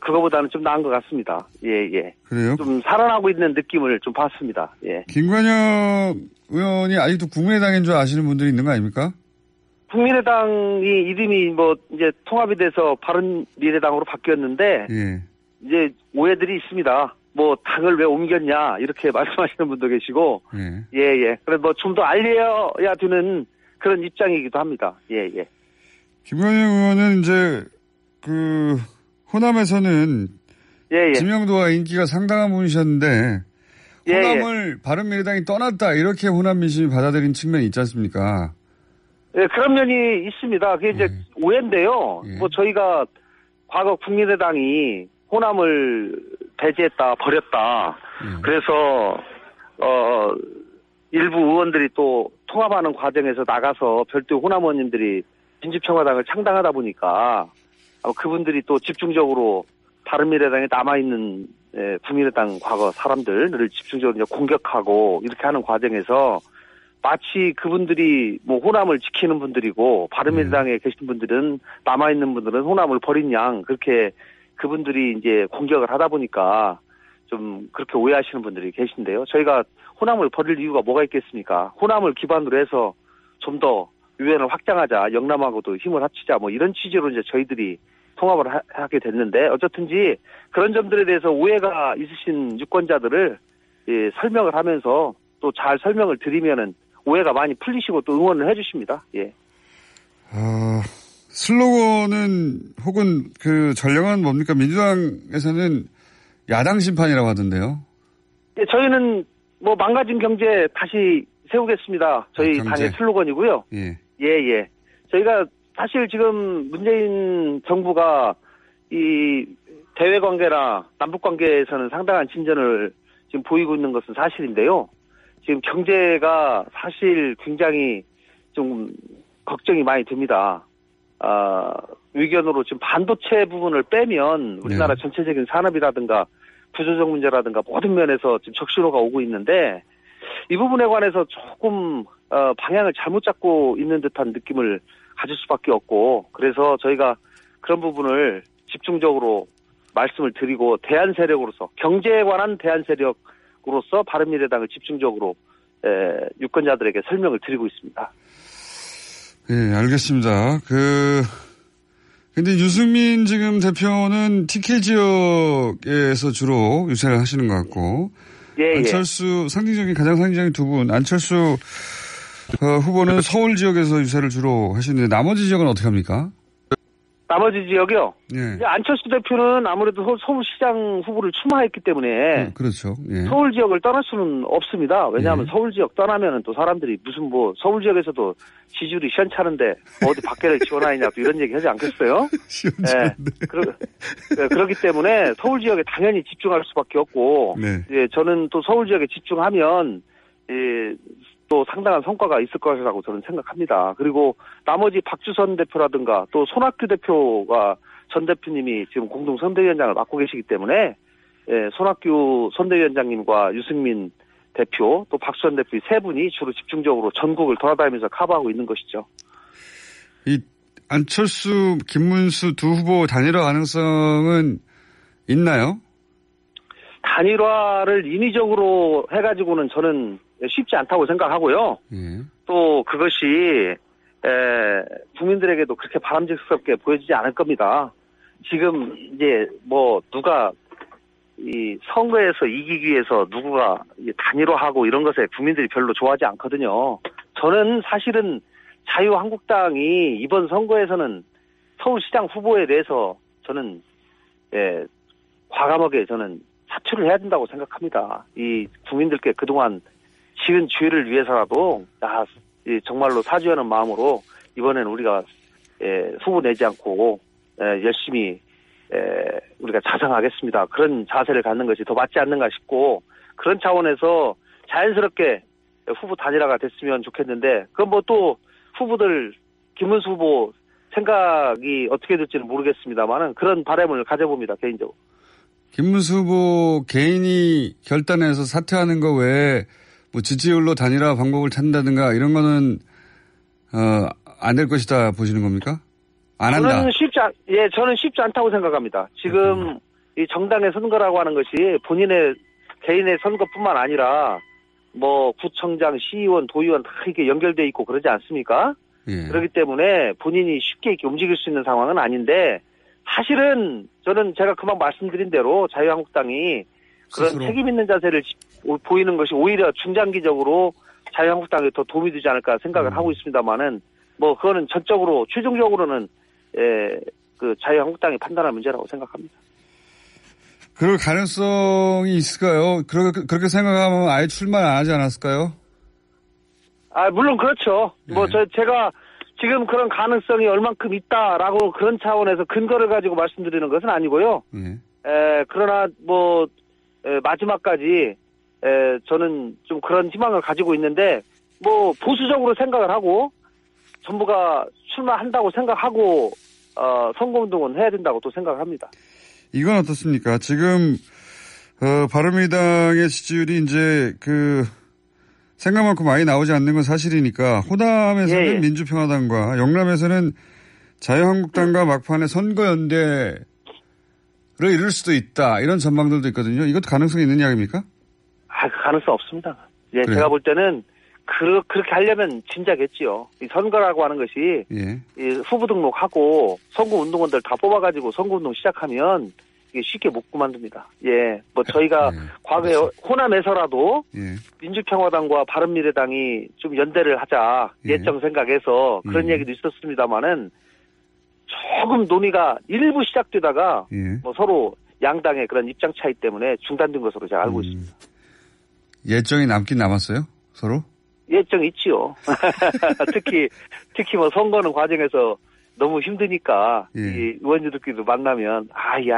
그거보다는 좀 나은 것 같습니다. 예. 그래요? 좀 살아나고 있는 느낌을 좀 봤습니다. 예. 김관영 의원이 아직도 국민의당인 줄 아시는 분들이 있는 거 아닙니까? 국민의당이 이름이 이제 통합이 돼서 바른미래당으로 바뀌었는데, 예. 이제 오해들이 있습니다. 당을 왜 옮겼냐, 이렇게 말씀하시는 분도 계시고, 예. 그래서 좀 더 알려야 되는 그런 입장이기도 합니다. 예. 김관영 의원은 이제, 호남에서는, 예. 지명도와 인기가 상당한 분이셨는데, 호남을 바른미래당이 떠났다, 이렇게 호남 민심이 받아들인 측면이 있지 않습니까? 예, 그런 면이 있습니다. 그게 이제 오해인데요. 저희가 과거 국민의당이 호남을 배제했다, 버렸다. 그래서, 일부 의원들이 또 통합하는 과정에서 나가서 별도 호남 의원님들이 민주평화당을 창당하다 보니까 그분들이 또 집중적으로 바른미래당에 남아있는 국민의당 과거 사람들을 집중적으로 이제 공격하고 이렇게 하는 과정에서 마치 그분들이 호남을 지키는 분들이고 바른미래당에 계신 분들은 남아있는 분들은 호남을 버린 양 그렇게 그분들이 이제 공격을 하다 보니까 좀 그렇게 오해하시는 분들이 계신데요. 저희가 호남을 버릴 이유가 뭐가 있겠습니까? 호남을 기반으로 해서 좀 더 유엔을 확장하자, 영남하고도 힘을 합치자 이런 취지로 이제 저희들이 통합을 하게 됐는데 어쨌든지 그런 점들에 대해서 오해가 있으신 유권자들을 설명을 하면서 또 잘 설명을 드리면은 오해가 많이 풀리시고 또 응원을 해주십니다. 예. 슬로건은 혹은 전령은 뭡니까? 민주당에서는 야당 심판이라고 하던데요. 예, 저희는 망가진 경제 다시 세우겠습니다. 저희 당의 슬로건이고요. 예. 저희가 사실 지금 문재인 정부가 이 대외 관계나 남북 관계에서는 상당한 진전을 지금 보이고 있는 것은 사실인데요. 지금 경제가 사실 굉장히 좀 걱정이 많이 됩니다. 의견으로 지금 반도체 부분을 빼면 우리나라 전체적인 산업이라든가 구조적 문제라든가 모든 면에서 지금 적신호가 오고 있는데 이 부분에 관해서 조금 방향을 잘못 잡고 있는 듯한 느낌을 가질 수밖에 없고 그래서 저희가 그런 부분을 집중적으로 말씀을 드리고 대안 세력으로서 경제에 관한 대안 세력으로서 바른미래당을 집중적으로 유권자들에게 설명을 드리고 있습니다. 예, 알겠습니다. 근데 유승민 지금 대표는 TK 지역에서 주로 유세를 하시는 것 같고, 안철수 가장 상징적인 두 분, 안철수 후보는 서울 지역에서 유세를 주로 하시는데 나머지 지역은 어떻게 합니까? 나머지 지역이요? 예. 안철수 대표는 아무래도 서울시장 후보를 출마했기 때문에. 그렇죠. 예. 서울 지역을 떠날 수는 없습니다. 왜냐하면 서울 지역 떠나면은 또 사람들이 서울 지역에서도 지지율이 시원찮은데 어디 밖에를 지원하느냐 또 이런 얘기 하지 않겠어요? 시원찮은데. 그렇기 때문에 서울 지역에 당연히 집중할 수밖에 없고. 저는 또 서울 지역에 집중하면, 또 상당한 성과가 있을 것이라고 저는 생각합니다. 그리고 나머지 박주선 대표라든가 또 손학규 대표가 전 대표님이 지금 공동 선대위원장을 맡고 계시기 때문에 손학규 선대위원장님과 유승민 대표 또 박수선 대표 세 분이 주로 집중적으로 전국을 돌아다니면서 커버하고 있는 것이죠. 이 안철수, 김문수 두 후보 단일화 가능성은 있나요? 단일화를 인위적으로 해가지고는 저는 쉽지 않다고 생각하고요. 또 그것이 국민들에게도 그렇게 바람직스럽게 보여지지 않을 겁니다. 지금 이제 누가 이 선거에서 이기기 위해서 누구가 단일화하고 이런 것에 국민들이 별로 좋아하지 않거든요. 저는 사실은 자유한국당이 이번 선거에서는 서울시장 후보에 대해서 저는 과감하게 저는 사퇴를 해야 된다고 생각합니다. 이 국민들께 그동안 지은 죄를 위해서라도 정말로 사죄하는 마음으로 이번에는 우리가 후보 내지 않고 열심히 우리가 자성하겠습니다. 그런 자세를 갖는 것이 더 맞지 않는가 싶고 그런 차원에서 자연스럽게 후보 단일화가 됐으면 좋겠는데 그건 뭐 또 후보들 김문수 후보 생각이 어떻게 될지는 모르겠습니다만은 그런 바람을 가져봅니다 개인적으로. 김문수 후보 개인이 결단해서 사퇴하는 거 외에 뭐 지지율로 단일화 방법을 찾는다든가 이런 거는 안 될 것이다 보시는 겁니까? 안 한다. 저는 쉽지 않다고 생각합니다. 지금 이 정당의 선거라고 하는 것이 본인의 개인의 선거뿐만 아니라 뭐 구청장, 시의원, 도의원 다 이렇게 연결돼 있고 그러지 않습니까? 예. 그렇기 때문에 본인이 쉽게 이렇게 움직일 수 있는 상황은 아닌데 사실은 저는 제가 금방 말씀드린 대로 자유한국당이 그런 스스로. 책임 있는 자세를 보이는 것이 오히려 중장기적으로 자유한국당에 더 도움이 되지 않을까 생각을 하고 있습니다만은 뭐 그거는 전적으로 최종적으로는 그 자유한국당이 판단할 문제라고 생각합니다. 그럴 가능성이 있을까요? 그렇게 생각하면 아예 출마 안 하지 않았을까요? 물론 그렇죠. 네. 뭐 제가 지금 그런 가능성이 얼만큼 있다라고 그런 차원에서 근거를 가지고 말씀드리는 것은 아니고요. 예. 그러나 뭐 마지막까지 저는 좀 그런 희망을 가지고 있는데 뭐 보수적으로 생각을 하고 전부가 출마한다고 생각하고 선거운동은 해야 된다고 또 생각합니다. 이건 어떻습니까? 지금 바른미래당의 지지율이 이제 생각만큼 많이 나오지 않는 건 사실이니까 호남에서는 민주평화당과 영남에서는 자유한국당과 막판에 선거연대를 이룰 수도 있다. 이런 전망들도 있거든요. 이것도 가능성이 있는 이야기입니까? 그 가능성 없습니다. 예, 제가 볼 때는 그렇게 하려면 진작했지요. 이 선거라고 하는 것이 이 후보 등록하고 선거운동원들 다 뽑아가지고 선거운동 시작하면 이게 쉽게 못 그만둡니다. 예, 뭐 저희가 과거에 호남에서라도 민주평화당과 바른미래당이 좀 연대를 하자 예정 생각해서 그런 얘기도 있었습니다만은 조금 논의가 일부 시작되다가 뭐 서로 양당의 그런 입장 차이 때문에 중단된 것으로 제가 알고 있습니다. 예정이 남긴 남았어요? 서로? 예정이 있지요. 특히 뭐 선거는 과정에서 너무 힘드니까 이 의원님들끼리도 만나면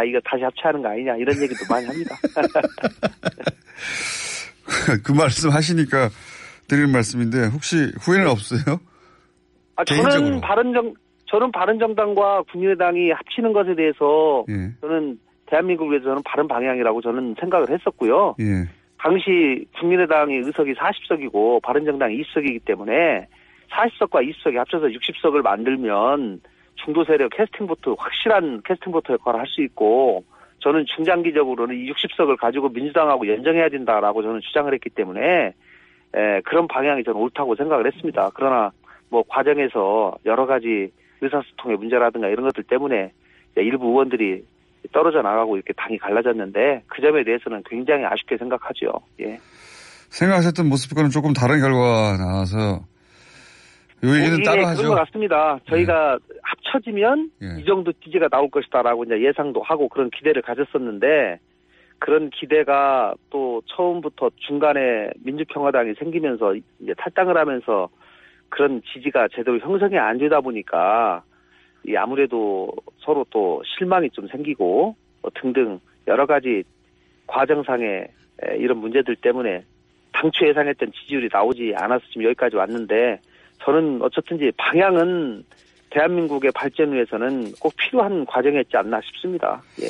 이거 다시 합체하는 거 아니냐 이런 얘기도 많이 합니다. 그 말씀 하시니까 드리는 말씀인데 혹시 후회는 없어요? 저는 바른정당과 국민의당이 합치는 것에 대해서 저는 대한민국을 위해서 저는 바른 방향이라고 저는 생각을 했었고요. 당시 국민의당의 의석이 40석이고 바른정당이 20석이기 때문에 40석과 20석이 합쳐서 60석을 만들면 중도 세력 캐스팅보트, 확실한 캐스팅보트 역할을 할 수 있고 저는 중장기적으로는 이 60석을 가지고 민주당하고 연정해야 된다라고 저는 주장을 했기 때문에 그런 방향이 저는 옳다고 생각을 했습니다. 그러나 뭐 과정에서 여러 가지 의사소통의 문제라든가 이런 것들 때문에 일부 의원들이 떨어져 나가고 이렇게 당이 갈라졌는데 그 점에 대해서는 굉장히 아쉽게 생각하죠. 예. 생각하셨던 모습과는 조금 다른 결과가 나와서 이 얘기는 따로 하죠. 그런 것 같습니다. 저희가 합쳐지면 이 정도 지지가 나올 것이다라고 이제 예상도 하고 그런 기대를 가졌었는데 그런 기대가 또 처음부터 중간에 민주평화당이 생기면서 이제 탈당을 하면서 그런 지지가 제대로 형성이 안 되다 보니까 아무래도 서로 또 실망이 좀 생기고 등등 여러 가지 과정상의 이런 문제들 때문에 당초 예상했던 지지율이 나오지 않아서 지금 여기까지 왔는데 저는 어쨌든지 방향은 대한민국의 발전을 위해서는 꼭 필요한 과정이었지 않나 싶습니다. 예.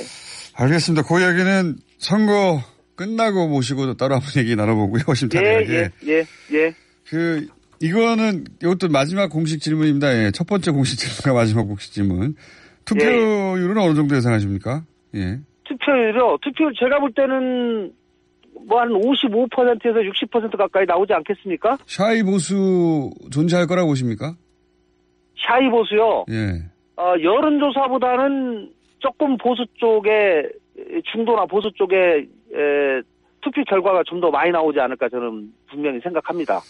알겠습니다. 그 이야기는 선거 끝나고 모시고 따로 한번 얘기 나눠보고요. 심탄하게. 이거는 이것도 마지막 공식 질문입니다. 첫 번째 공식 질문과 마지막 공식 질문. 투표율은 어느 정도 예상하십니까? 투표율 제가 볼 때는 뭐 한 55%에서 60% 가까이 나오지 않겠습니까? 샤이 보수 존재할 거라고 보십니까? 샤이 보수요? 여론조사보다는 조금 보수 쪽에 중도나 보수 쪽에 투표 결과가 좀 더 많이 나오지 않을까 저는 분명히 생각합니다.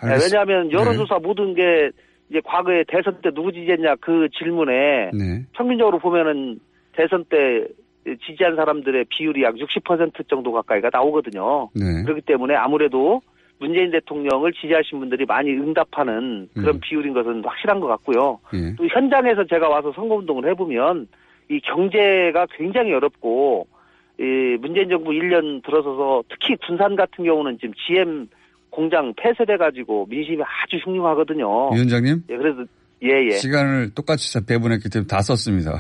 왜냐하면 여론조사 모든 게 이제 과거에 대선 때 누구 지지했냐 그 질문에 평균적으로 보면은 대선 때 지지한 사람들의 비율이 약 60% 정도 가까이가 나오거든요. 그렇기 때문에 아무래도 문재인 대통령을 지지하신 분들이 많이 응답하는 그런 비율인 것은 확실한 것 같고요. 또 현장에서 제가 와서 선거운동을 해보면 이 경제가 굉장히 어렵고 이 문재인 정부 1년 들어서서 특히 군산 같은 경우는 지금 GM 공장 폐쇄돼가지고 민심이 아주 흉흉하거든요. 위원장님? 예, 그래서 예. 시간을 똑같이 배분했기 때문에 다 썼습니다.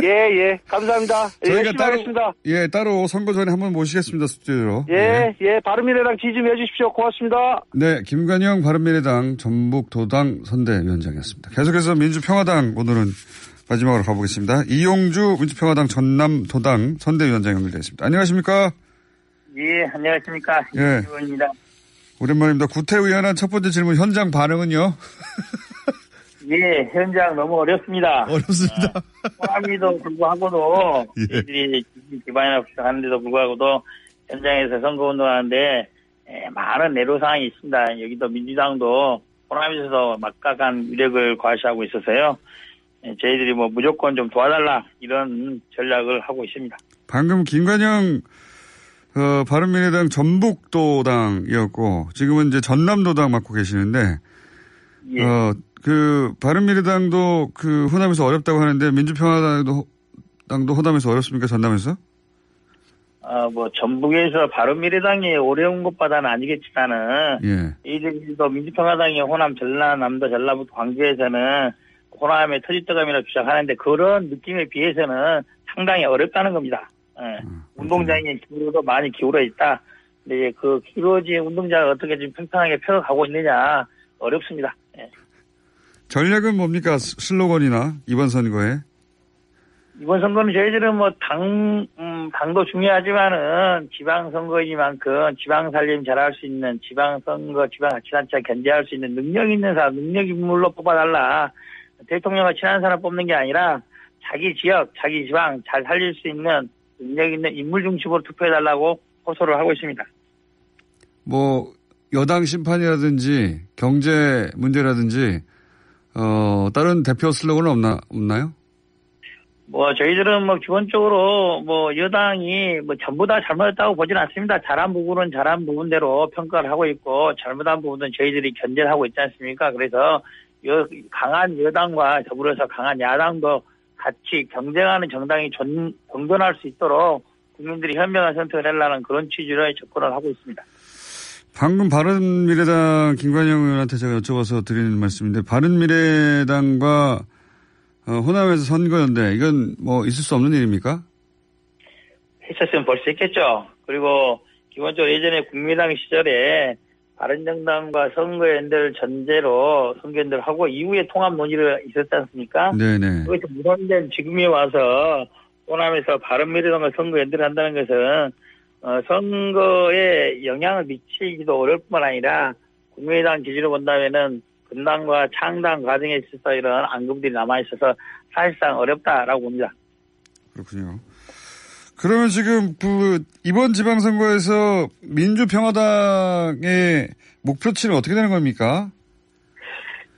예. 감사합니다. 저희가 하겠습니다. 따로 선거 전에 한번 모시겠습니다, 스튜디오로. 예. 바른미래당 지지 좀 해주십시오. 고맙습니다. 네, 김관영 바른미래당 전북도당 선대위원장이었습니다. 계속해서 민주평화당 오늘은 마지막으로 가보겠습니다. 이용주 민주평화당 전남도당 선대위원장 연결되어 있습니다. 안녕하십니까? 예, 안녕하십니까. 예. 이용주입니다. 오랜만입니다. 구태의연한 첫 번째 질문 현장 반응은요? 예, 현장 너무 어렵습니다. 어렵습니다. 호남에도 불구하고도 예. 저희들이 기반이나 하는데도 불구하고도 현장에서 선거운동하는데 많은 내로사항이 있습니다. 여기도 민주당도 호남에서도 막강한 위력을 과시하고 있어서요. 저희들이 무조건 좀 도와달라 이런 전략을 하고 있습니다. 방금 김관영 바른미래당 전북도당이었고 지금은 이제 전남도당 맡고 계시는데 예. 바른미래당도 호남에서 어렵다고 하는데 민주평화당도 호남에서 어렵습니까? 전남에서? 전북에서 바른미래당이 어려운 것보다는 아니겠지만은 예. 이들도 민주평화당이 호남 전라남도 전라북도 광주에서는 호남의 터줏대감이라고 주장하는데 그런 느낌에 비해서는 상당히 어렵다는 겁니다. 예. 운동장의 기울어도 많이 기울어 있다. 근데 그 기울어진 운동장을 어떻게 좀 평평하게 펴가고 있느냐 어렵습니다. 예. 전략은 뭡니까? 슬로건이나 이번 선거에? 이번 선거는 저희들은 당도 중요하지만은 지방선거이니만큼 지방 살림 잘할 수 있는 지방선거, 지방자치단체 견제할 수 있는 능력 있는 사람, 능력 인물로 뽑아달라. 대통령과 친한 사람 뽑는 게 아니라 자기 지역, 자기 지방 잘 살릴 수 있는 능력 있는 인물 중심으로 투표해달라고 호소를 하고 있습니다. 여당 심판이라든지 경제 문제라든지 다른 대표 슬로건은 없나요? 저희들은 기본적으로 여당이 전부 다 잘못했다고 보지는 않습니다. 잘한 부분은 잘한 부분대로 평가를 하고 있고 잘못한 부분은 저희들이 견제를 하고 있지 않습니까? 그래서 강한 여당과 더불어서 강한 야당도 같이 경쟁하는 정당이 공존할 수 있도록 국민들이 현명한 선택을 하려는 그런 취지로 접근을 하고 있습니다. 방금 바른미래당 김관영 의원한테 제가 여쭤봐서 드리는 말씀인데 바른미래당과 호남에서 선거연대 이건 있을 수 없는 일입니까? 했었으면 벌써 했겠죠. 그리고 기본적으로 예전에 국민당 시절에 바른정당과 선거연대를 전제로 선거연대를 하고 이후에 통합 논의를 있었지 않습니까? 네네. 그것이 무산된 지금에 와서 호남에서 바른미래당과 선거연대를 한다는 것은 선거에 영향을 미치기도 어려울 뿐만 아니라 국민의당 기준으로 본다면은 분당과 창당 과정에 있어서 이런 앙금들이 남아있어서 사실상 어렵다라고 봅니다. 그렇군요. 그러면 지금 이번 지방선거에서 민주평화당의 목표치는 어떻게 되는 겁니까?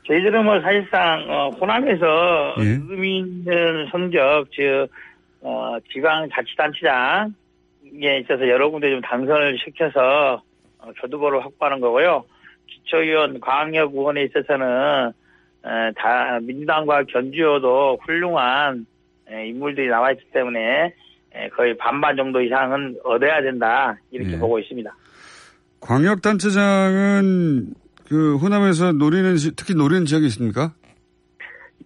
저희들은 사실상 호남에서 예. 의미 있는 성적, 즉 지방자치단체장에 있어서 여러 군데 좀 당선을 시켜서 교두보를 확보하는 거고요. 기초의원, 광역의원에 있어서는 다 민주당과 견주어도 훌륭한 인물들이 나와 있기 때문에 거의 반반 정도 이상은 얻어야 된다 이렇게 보고 있습니다. 광역단체장은 호남에서 특히 노리는 지역이 있습니까?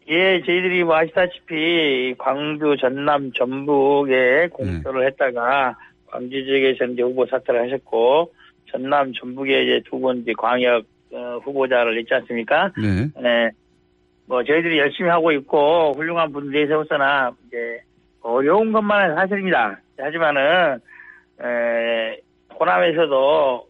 예, 저희들이 아시다시피 광주, 전남, 전북에 공천을 했다가 광주 지역에서 이제 후보 사퇴를 하셨고 전남, 전북에 이제 두 분 광역 후보자를 냈지 않습니까? 네. 네. 저희들이 열심히 하고 있고 훌륭한 분들이 세웠으나 이제 어려운 것만은 사실입니다. 하지만은 호남에서도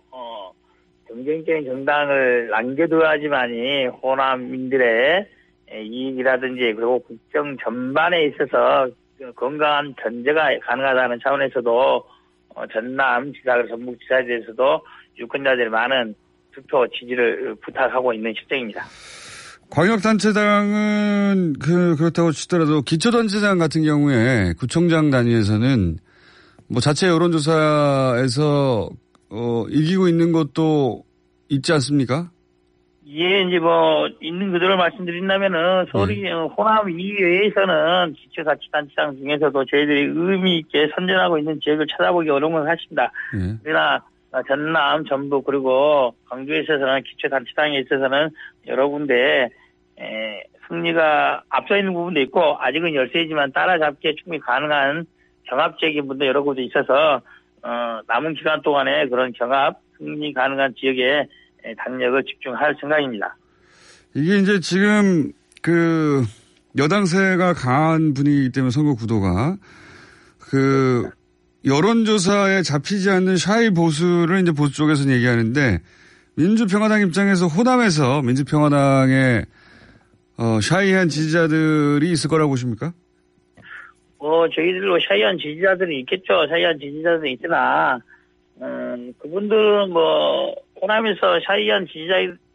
경쟁적인 정당을 남겨둬야지만이 호남민들의 이익이라든지 그리고 국정 전반에 있어서 건강한 견제가 가능하다는 차원에서도 전남 지사, 전북 지사에 대해서도 유권자들이 많은 투표 지지를 부탁하고 있는 실정입니다. 광역단체장은 그렇다고 치더라도 기초단체장 같은 경우에 구청장 단위에서는 자체 여론조사에서 이기고 있는 것도 있지 않습니까? 예, 이제 있는 그대로 말씀드린다면은 호남 이외에서는 기초자치단체장 중에서도 저희들이 의미 있게 선전하고 있는 지역을 찾아보기 어려운 건 사실입니다. 그러나 전남, 전북 그리고 광주에 있어서는 기초단체당에 있어서는 여러 군데 승리가 앞서 있는 부분도 있고 아직은 열세이지만 따라잡기에 충분히 가능한 경합적인 분도 여러 곳에 있어서 남은 기간 동안에 그런 경합 승리 가능한 지역에 당력을 집중할 생각입니다. 이게 이제 지금 그 여당세가 강한 분위기 때문에 선거 구도가 그 여론조사에 잡히지 않는 샤이 보수를 이제 보수 쪽에서는 얘기하는데 민주평화당 입장에서 호남에서 민주평화당의 샤이한 지지자들이 있을 거라고 보십니까? 저희들로 샤이한 지지자들이 있겠죠. 샤이한 지지자들이 있으나 그분들은 호남에서 샤이한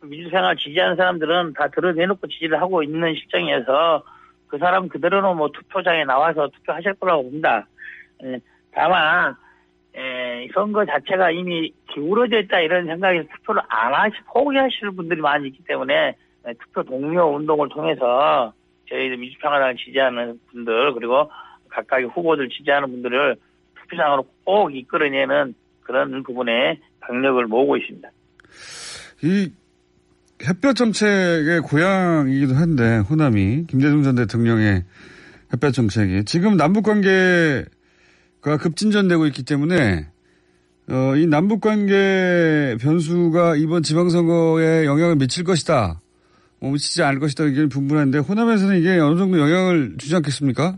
민주생활 지지하는 사람들은 다 드러내놓고 지지를 하고 있는 실정이어서 그 사람 그대로는 투표장에 나와서 투표하실 거라고 봅니다. 다만 선거 자체가 이미 기울어져 있다 이런 생각에서 투표를 포기하시는 분들이 많이 있기 때문에 투표 동료 운동을 통해서 저희들 민주평화당을 지지하는 분들 그리고 각각의 후보들 지지하는 분들을 투표장으로 꼭 이끌어내는 그런 부분에 강력을 모으고 있습니다. 이 햇볕 정책의 고향이기도 한데 호남이 김대중 전 대통령의 햇볕 정책이 지금 남북관계가 급진전되고 있기 때문에 이 남북관계 변수가 이번 지방선거에 영향을 미칠 것이다. 미치지 않을 것이다. 이게 분분한데 호남에서는 이게 어느 정도 영향을 주지 않겠습니까?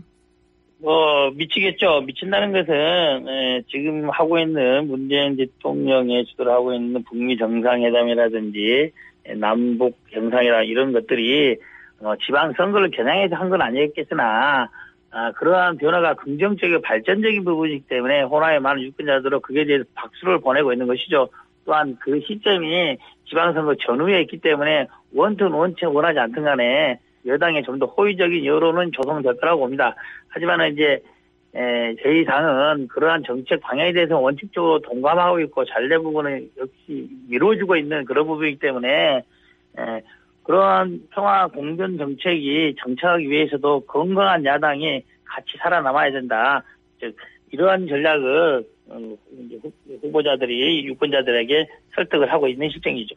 미치겠죠. 미친다는 것은 지금 하고 있는 문재인 대통령의 주도를 하고 있는 북미 정상회담이라든지 남북 정상회담 이런 것들이 지방선거를 겨냥해서 한 건 아니겠으나 그러한 변화가 긍정적이고 발전적인 부분이기 때문에 호남의 많은 유권자들은 그에 대해서 박수를 보내고 있는 것이죠. 또한 그 시점이 지방선거 전후에 있기 때문에 원든 원하지 않든 간에 여당에 좀 더 호의적인 여론은 조성될 거라고 봅니다. 하지만 이제 저희 당은 그러한 정책 방향에 대해서 원칙적으로 동감하고 있고 잘된 부분은 역시 이루어지고 있는 그런 부분이기 때문에 그러한 평화 공존 정책이 정착하기 위해서도 건강한 야당이 같이 살아남아야 된다. 즉 이러한 전략을 후보자들이 유권자들에게 설득을 하고 있는 실정이죠.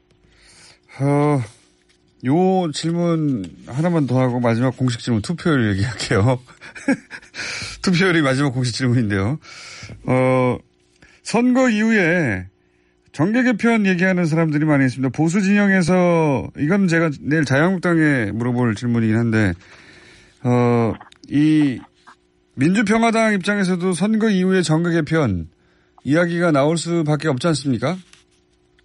요 질문 하나만 더 하고 마지막 공식 질문 투표율 얘기할게요. 투표율이 마지막 공식 질문인데요. 선거 이후에 정계 개편 얘기하는 사람들이 많이 있습니다. 보수 진영에서 이건 제가 내일 자유한국당에 물어볼 질문이긴 한데 이 민주평화당 입장에서도 선거 이후에 정계 개편 이야기가 나올 수밖에 없지 않습니까?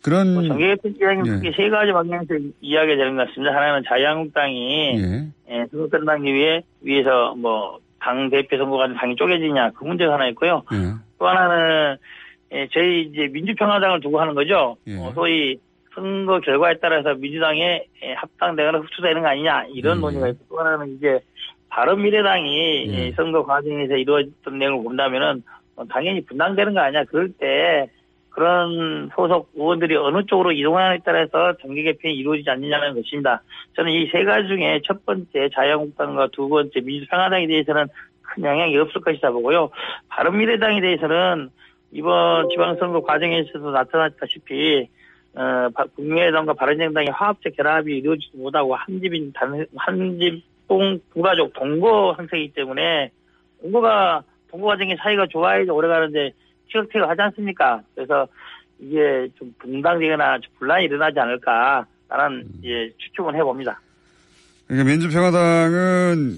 그런 정계 개편 이야기는 세 가지 방향에서 이야기가 되는 것 같습니다. 하나는 자유한국당이 선거 끝나기 위해서 당 대표 선거가 당이 쪼개지냐 그 문제가 하나 있고요. 또 하나는 저희 이제 민주평화당을 두고 하는 거죠. 소위 선거 결과에 따라서 민주당에 합당되거나 흡수되는 거 아니냐 이런 논의가 있고 또 하나는 이제 바른미래당이 선거 과정에서 이루어졌던 내용을 본다면은 당연히 분당되는 거 아니냐. 그럴 때 그런 소속 의원들이 어느 쪽으로 이동하느냐에 따라서 정계 개편이 이루어지지 않느냐는 것입니다. 저는 이 세 가지 중에 첫 번째 자유한국당과 두 번째 민주평화당에 대해서는 큰 영향이 없을 것이다 보고요. 바른미래당에 대해서는 이번 지방선거 과정에 있어서 나타났다시피 국민의당과 바른정당의 화합적 결합이 이루어지지 못하고 한집동 부가족 동거 형태이기 때문에 동거 과정의 사이가 좋아야지 오래가는데 티격태격 하지 않습니까? 그래서 이게 좀 분당되거나 분란이 일어나지 않을까라는 추측은 해봅니다. 그러니까 민주평화당은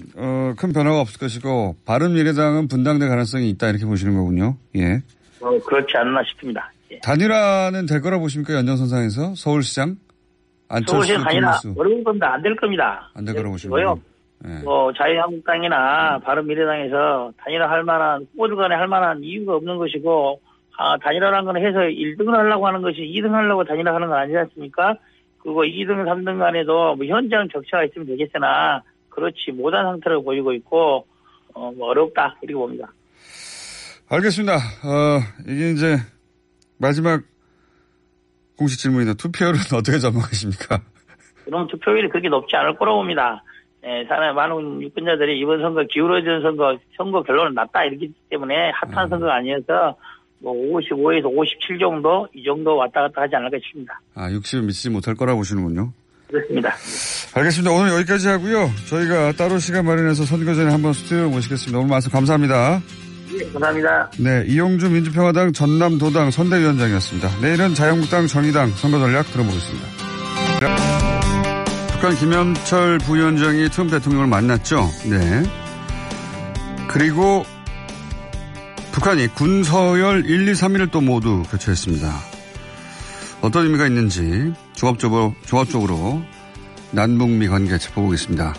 큰 변화가 없을 것이고 바른미래당은 분당될 가능성이 있다 이렇게 보시는 거군요. 예. 그렇지 않나 싶습니다. 예. 단일화는 될 거라 보십니까? 연정선상에서 서울시장? 서울시장 단일화 어려운 겁니다. 안 될 겁니다. 안 될 거라 보시고요. 네. 자유한국당이나 바른미래당에서 단일화할 만한 후보들 간에 할 만한 이유가 없는 것이고 단일화라는 건 해서 1등을 하려고 하는 것이 2등 하려고 단일화하는 건 아니지 않습니까? 그리고 2등, 3등 간에도 현장 격차가 있으면 되겠으나 그렇지 못한 상태를 보이고 있고 어렵다 이렇게 봅니다. 알겠습니다. 이게 이제 마지막 공식 질문이다. 투표율은 어떻게 전망하십니까? 그럼 투표율이 그렇게 높지 않을 거라고 봅니다. 사람의 많은 유권자들이 이번 선거 기울어진 선거 결론은 낮다 이렇기 때문에 핫한 선거가 아니어서 뭐 55에서 57 정도 이 정도 왔다 갔다 하지 않을까 싶습니다. 60은 미치지 못할 거라고 보시는군요. 그렇습니다. 알겠습니다. 오늘 여기까지 하고요. 저희가 따로 시간 마련해서 선거 전에 한번 스튜디오 모시겠습니다. 오늘 말씀 감사합니다. 네, 감사합니다. 네, 이용주 민주평화당 전남도당 선대위원장이었습니다. 내일은 자유한국당 정의당 선거 전략 들어보겠습니다. 북한 김영철 부위원장이 트럼프 대통령을 만났죠. 네. 그리고 북한이 군서열 1, 2, 3일을 또 모두 교체했습니다. 어떤 의미가 있는지 종합적으로 남북미 관계 짚어보겠습니다.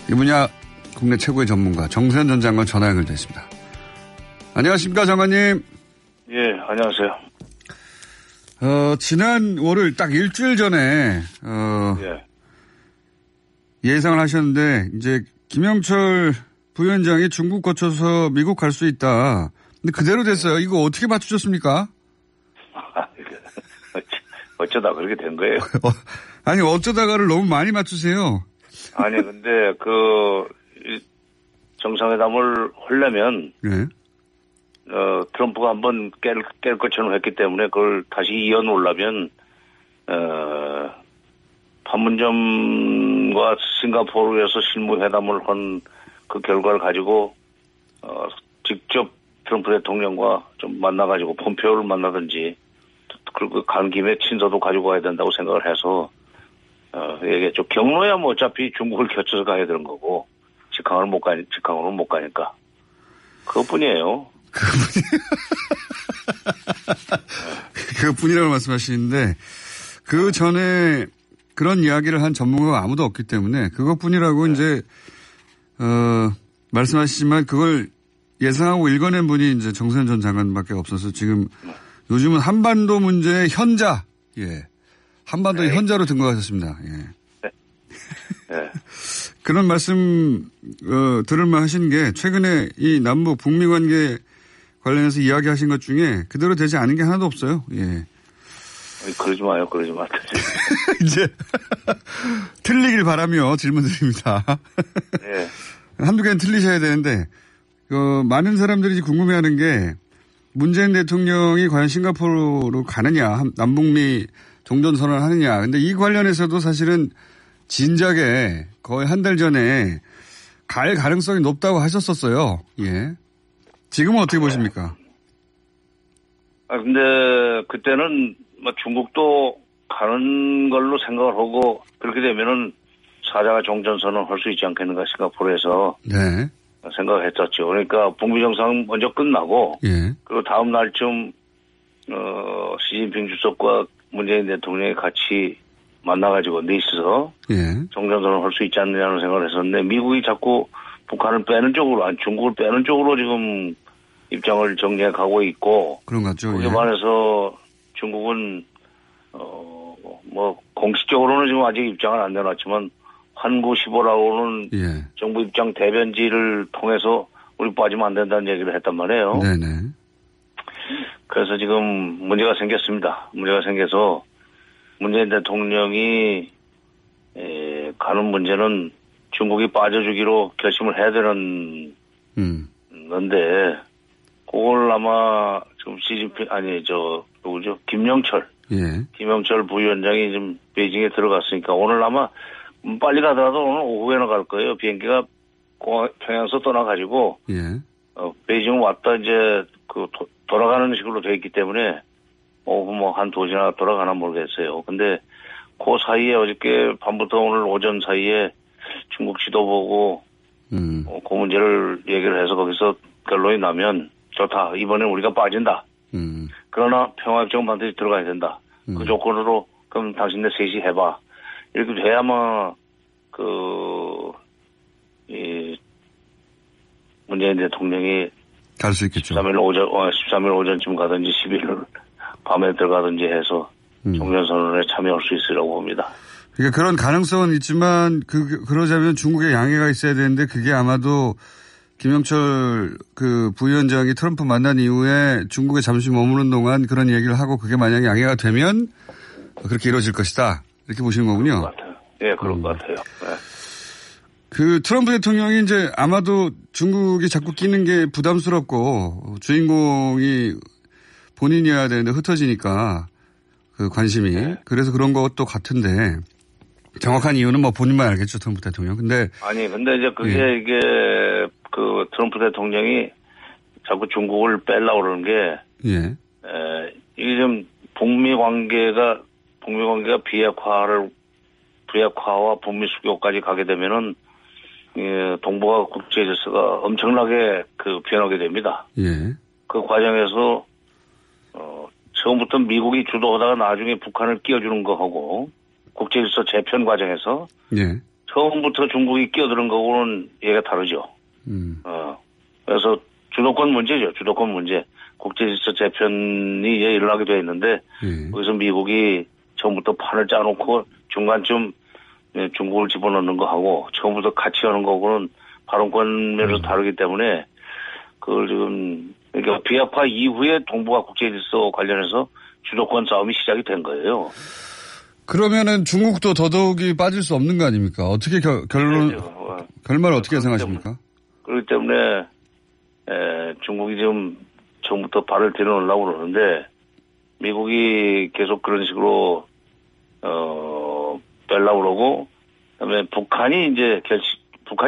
이 분야 국내 최고의 전문가 정세현 전 장관 전화 연결되어 있습니다. 안녕하십니까, 장관님. 예, 안녕하세요. 지난 월요일 딱 일주일 전에 예상을 하셨는데 이제 김영철 부위원장이 중국 거쳐서 미국 갈 수 있다. 근데 그대로 됐어요. 이거 어떻게 맞추셨습니까? 어쩌다 그렇게 된 거예요. 아니, 어쩌다가를 너무 많이 맞추세요. 아니, 근데 정상회담을 하려면 네. 트럼프가 한번 깰 것처럼 했기 때문에 그걸 다시 이어놓으려면 판문점과 싱가포르에서 실무회담을 한 그 결과를 가지고 직접 트럼프 대통령과 좀 만나가지고 폼페오를 만나든지 그리고 간 김에 친서도 가지고 가야 된다고 생각을 해서 이게 좀 경로야 뭐 어차피 중국을 거쳐서 가야 되는 거고 직항으로 못 가니까 그것뿐이에요. 그것뿐이라고 말씀하시는데 그 전에 그런 이야기를 한 전문가가 아무도 없기 때문에 그것뿐이라고 이제 말씀하시지만 그걸 예상하고 읽어낸 분이 이제 정세현 전 장관밖에 없어서 지금 요즘은 한반도 문제의 현자, 한반도의 현자로 등극하셨습니다. 그런 말씀 들을만 하신 게 최근에 이 남북 북미 관계 관련해서 이야기하신 것 중에 그대로 되지 않은 게 하나도 없어요. 그러지 마요. 그러지 마. 이제 틀리길 바라며 질문 드립니다. 네. 한두 개는 틀리셔야 되는데 많은 사람들이 궁금해하는 게 문재인 대통령이 과연 싱가포르로 가느냐, 남북미 종전선언을 하느냐. 근데 이 관련해서도 사실은 진작에 거의 한 달 전에 갈 가능성이 높다고 하셨었어요. 지금은 어떻게 보십니까? 근데 그때는 뭐 중국도 가는 걸로 생각을 하고 그렇게 되면은 사자가 종전선언을 할 수 있지 않겠는가 싱가포르에서 네. 생각을 했었죠. 그러니까 북미 정상 먼저 끝나고 그리고 다음 날쯤 시진핑 주석과 문재인 대통령이 같이 만나가지고 넷이서 종전선언을 할 수 있지 않느냐는 생각을 했었는데 미국이 자꾸 북한을 빼는 쪽으로 중국을 빼는 쪽으로 지금 입장을 정리해 가고 있고 그런 것 같죠. 거기에 반해서 중국은 뭐 공식적으로는 지금 아직 입장을 안 내놨지만 환구시보라고는 정부 입장 대변지를 통해서 우리 빠지면 안 된다는 얘기를 했단 말이에요. 네네. 그래서 지금 문제가 생겼습니다. 문제가 생겨서 문재인 대통령이 가는 문제는 중국이 빠져주기로 결심을 해야 되는 건데 그걸 아마 지금 누구죠? 김영철 부위원장이 지금 베이징에 들어갔으니까 오늘 아마 빨리 가더라도 오늘 오후에는 갈 거예요. 비행기가 평양에서 떠나가지고 베이징 왔다 이제 돌아가는 식으로 돼 있기 때문에 오후 뭐 한 2시나 돌아가나 모르겠어요. 근데 그 사이에 어저께 밤부터 오늘 오전 사이에 중국 지도 보고 그 문제를 얘기를 해서 거기서 결론이 나면 좋다. 이번에 우리가 빠진다. 그러나 평화협정 반드시 들어가야 된다. 그 조건으로 그럼 당신네 셋이 해봐. 이렇게 돼야만 문재인 대통령이 갈 수 있겠죠. 13일 오전쯤 가든지 11일 밤에 들어가든지 해서 종전선언에 참여할 수 있으라고 봅니다. 그러니까 그런 가능성은 있지만 그러자면 중국의 양해가 있어야 되는데 그게 아마도 김영철 부위원장이 트럼프 만난 이후에 중국에 잠시 머무는 동안 그런 얘기를 하고 그게 만약에 양해가 되면 그렇게 이루어질 것이다. 이렇게 보시는 거군요. 그런 것 같아요. 그런 것 같아요. 트럼프 대통령이 이제 아마도 중국이 자꾸 끼는 게 부담스럽고 주인공이 본인이어야 되는데 흩어지니까 그 관심이. 네. 그래서 그런 것도 같은데 정확한 이유는 뭐 본인만 알겠죠, 트럼프 대통령. 근데 근데 이제 그게 예. 이게 그 트럼프 대통령이 자꾸 중국을 빼려고 그러는 게 예. 이게 좀 북미 관계가 비핵화와 북미 수교까지 가게 되면은 동북아 국제 질서가 엄청나게 변하게 됩니다. 예. 그 과정에서 처음부터 미국이 주도하다가 나중에 북한을 끼워주는 거하고 국제 질서 재편 과정에서 예. 처음부터 중국이 끼어드는 거하고는 얘가 다르죠. 그래서 주도권 문제죠. 주도권 문제. 국제 질서 재편이 이제 일어나게 되어 있는데 거기서 미국이 처음부터 판을 짜놓고 중간쯤 중국을 집어넣는 거하고 처음부터 같이 하는 거하고는 발언권 면에서 다르기 때문에 그걸 지금 그러니까 비핵화 이후에 동북아 국제 질서 관련해서 주도권 싸움이 시작이 된 거예요. 그러면은 중국도 더더욱이 빠질 수 없는 거 아닙니까? 어떻게 결말을 어떻게 생각하십니까? 그렇기 때문에 중국이 지금 처음부터 발을 들여놓으려고 그러는데 미국이 계속 그런 식으로 빼려고 그러고 그다음에 북한이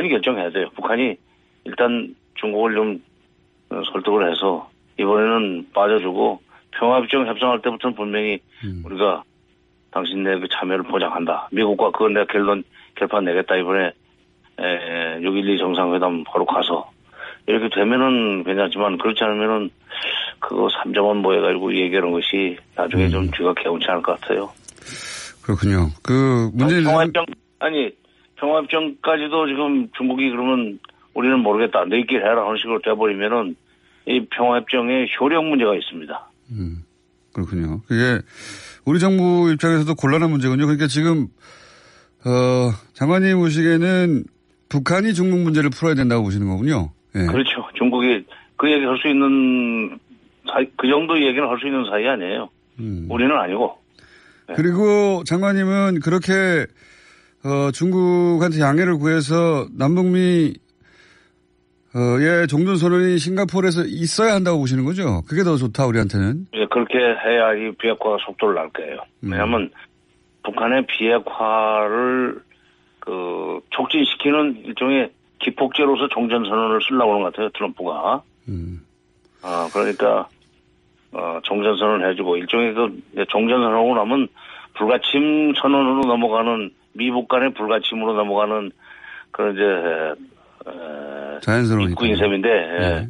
결정해야 돼요. 북한이 일단 중국을 좀 설득을 해서 이번에는 빠져주고 평화협정 협상할 때부터는 분명히 우리가 당신네 그 참여를 보장한다. 미국과 그건 내가 결판 내겠다. 이번에 6.12 정상회담 바로 가서 이렇게 되면은 괜찮지만 그렇지 않으면은 그거 3점원 모여가지고 얘기하는 것이 나중에 좀 뒤가 개운치 않을 것 같아요. 그렇군요. 그 문제는 평화협정까지도 지금 중국이 그러면 우리는 모르겠다. 너희끼리 해라 하는 식으로 돼버리면은 이 평화협정에 효력 문제가 있습니다. 그렇군요. 그게 우리 정부 입장에서도 곤란한 문제군요. 그러니까 지금 장관님 보시기에는 북한이 중국 문제를 풀어야 된다고 보시는 거군요. 예. 그렇죠. 중국이 그 얘기 할 수 있는 그 정도 얘기는 할 수 있는 사이 아니에요. 우리는 아니고. 네. 그리고 장관님은 그렇게 중국한테 양해를 구해서 남북미 종전선언이 싱가포르에서 있어야 한다고 보시는 거죠? 그게 더 좋다 우리한테는. 예, 그렇게 해야 이 비핵화가 속도를 날 거예요. 왜냐하면 북한의 비핵화를 촉진시키는 일종의 기폭제로서 종전선언을 쓰려고 하는 것 같아요, 트럼프가. 그러니까 종전선언을 해주고 일종의 종전선언하고 나면 불가침 선언으로 넘어가는 미북 간의 불가침으로 넘어가는 그런 자연스러운 입구인 셈인데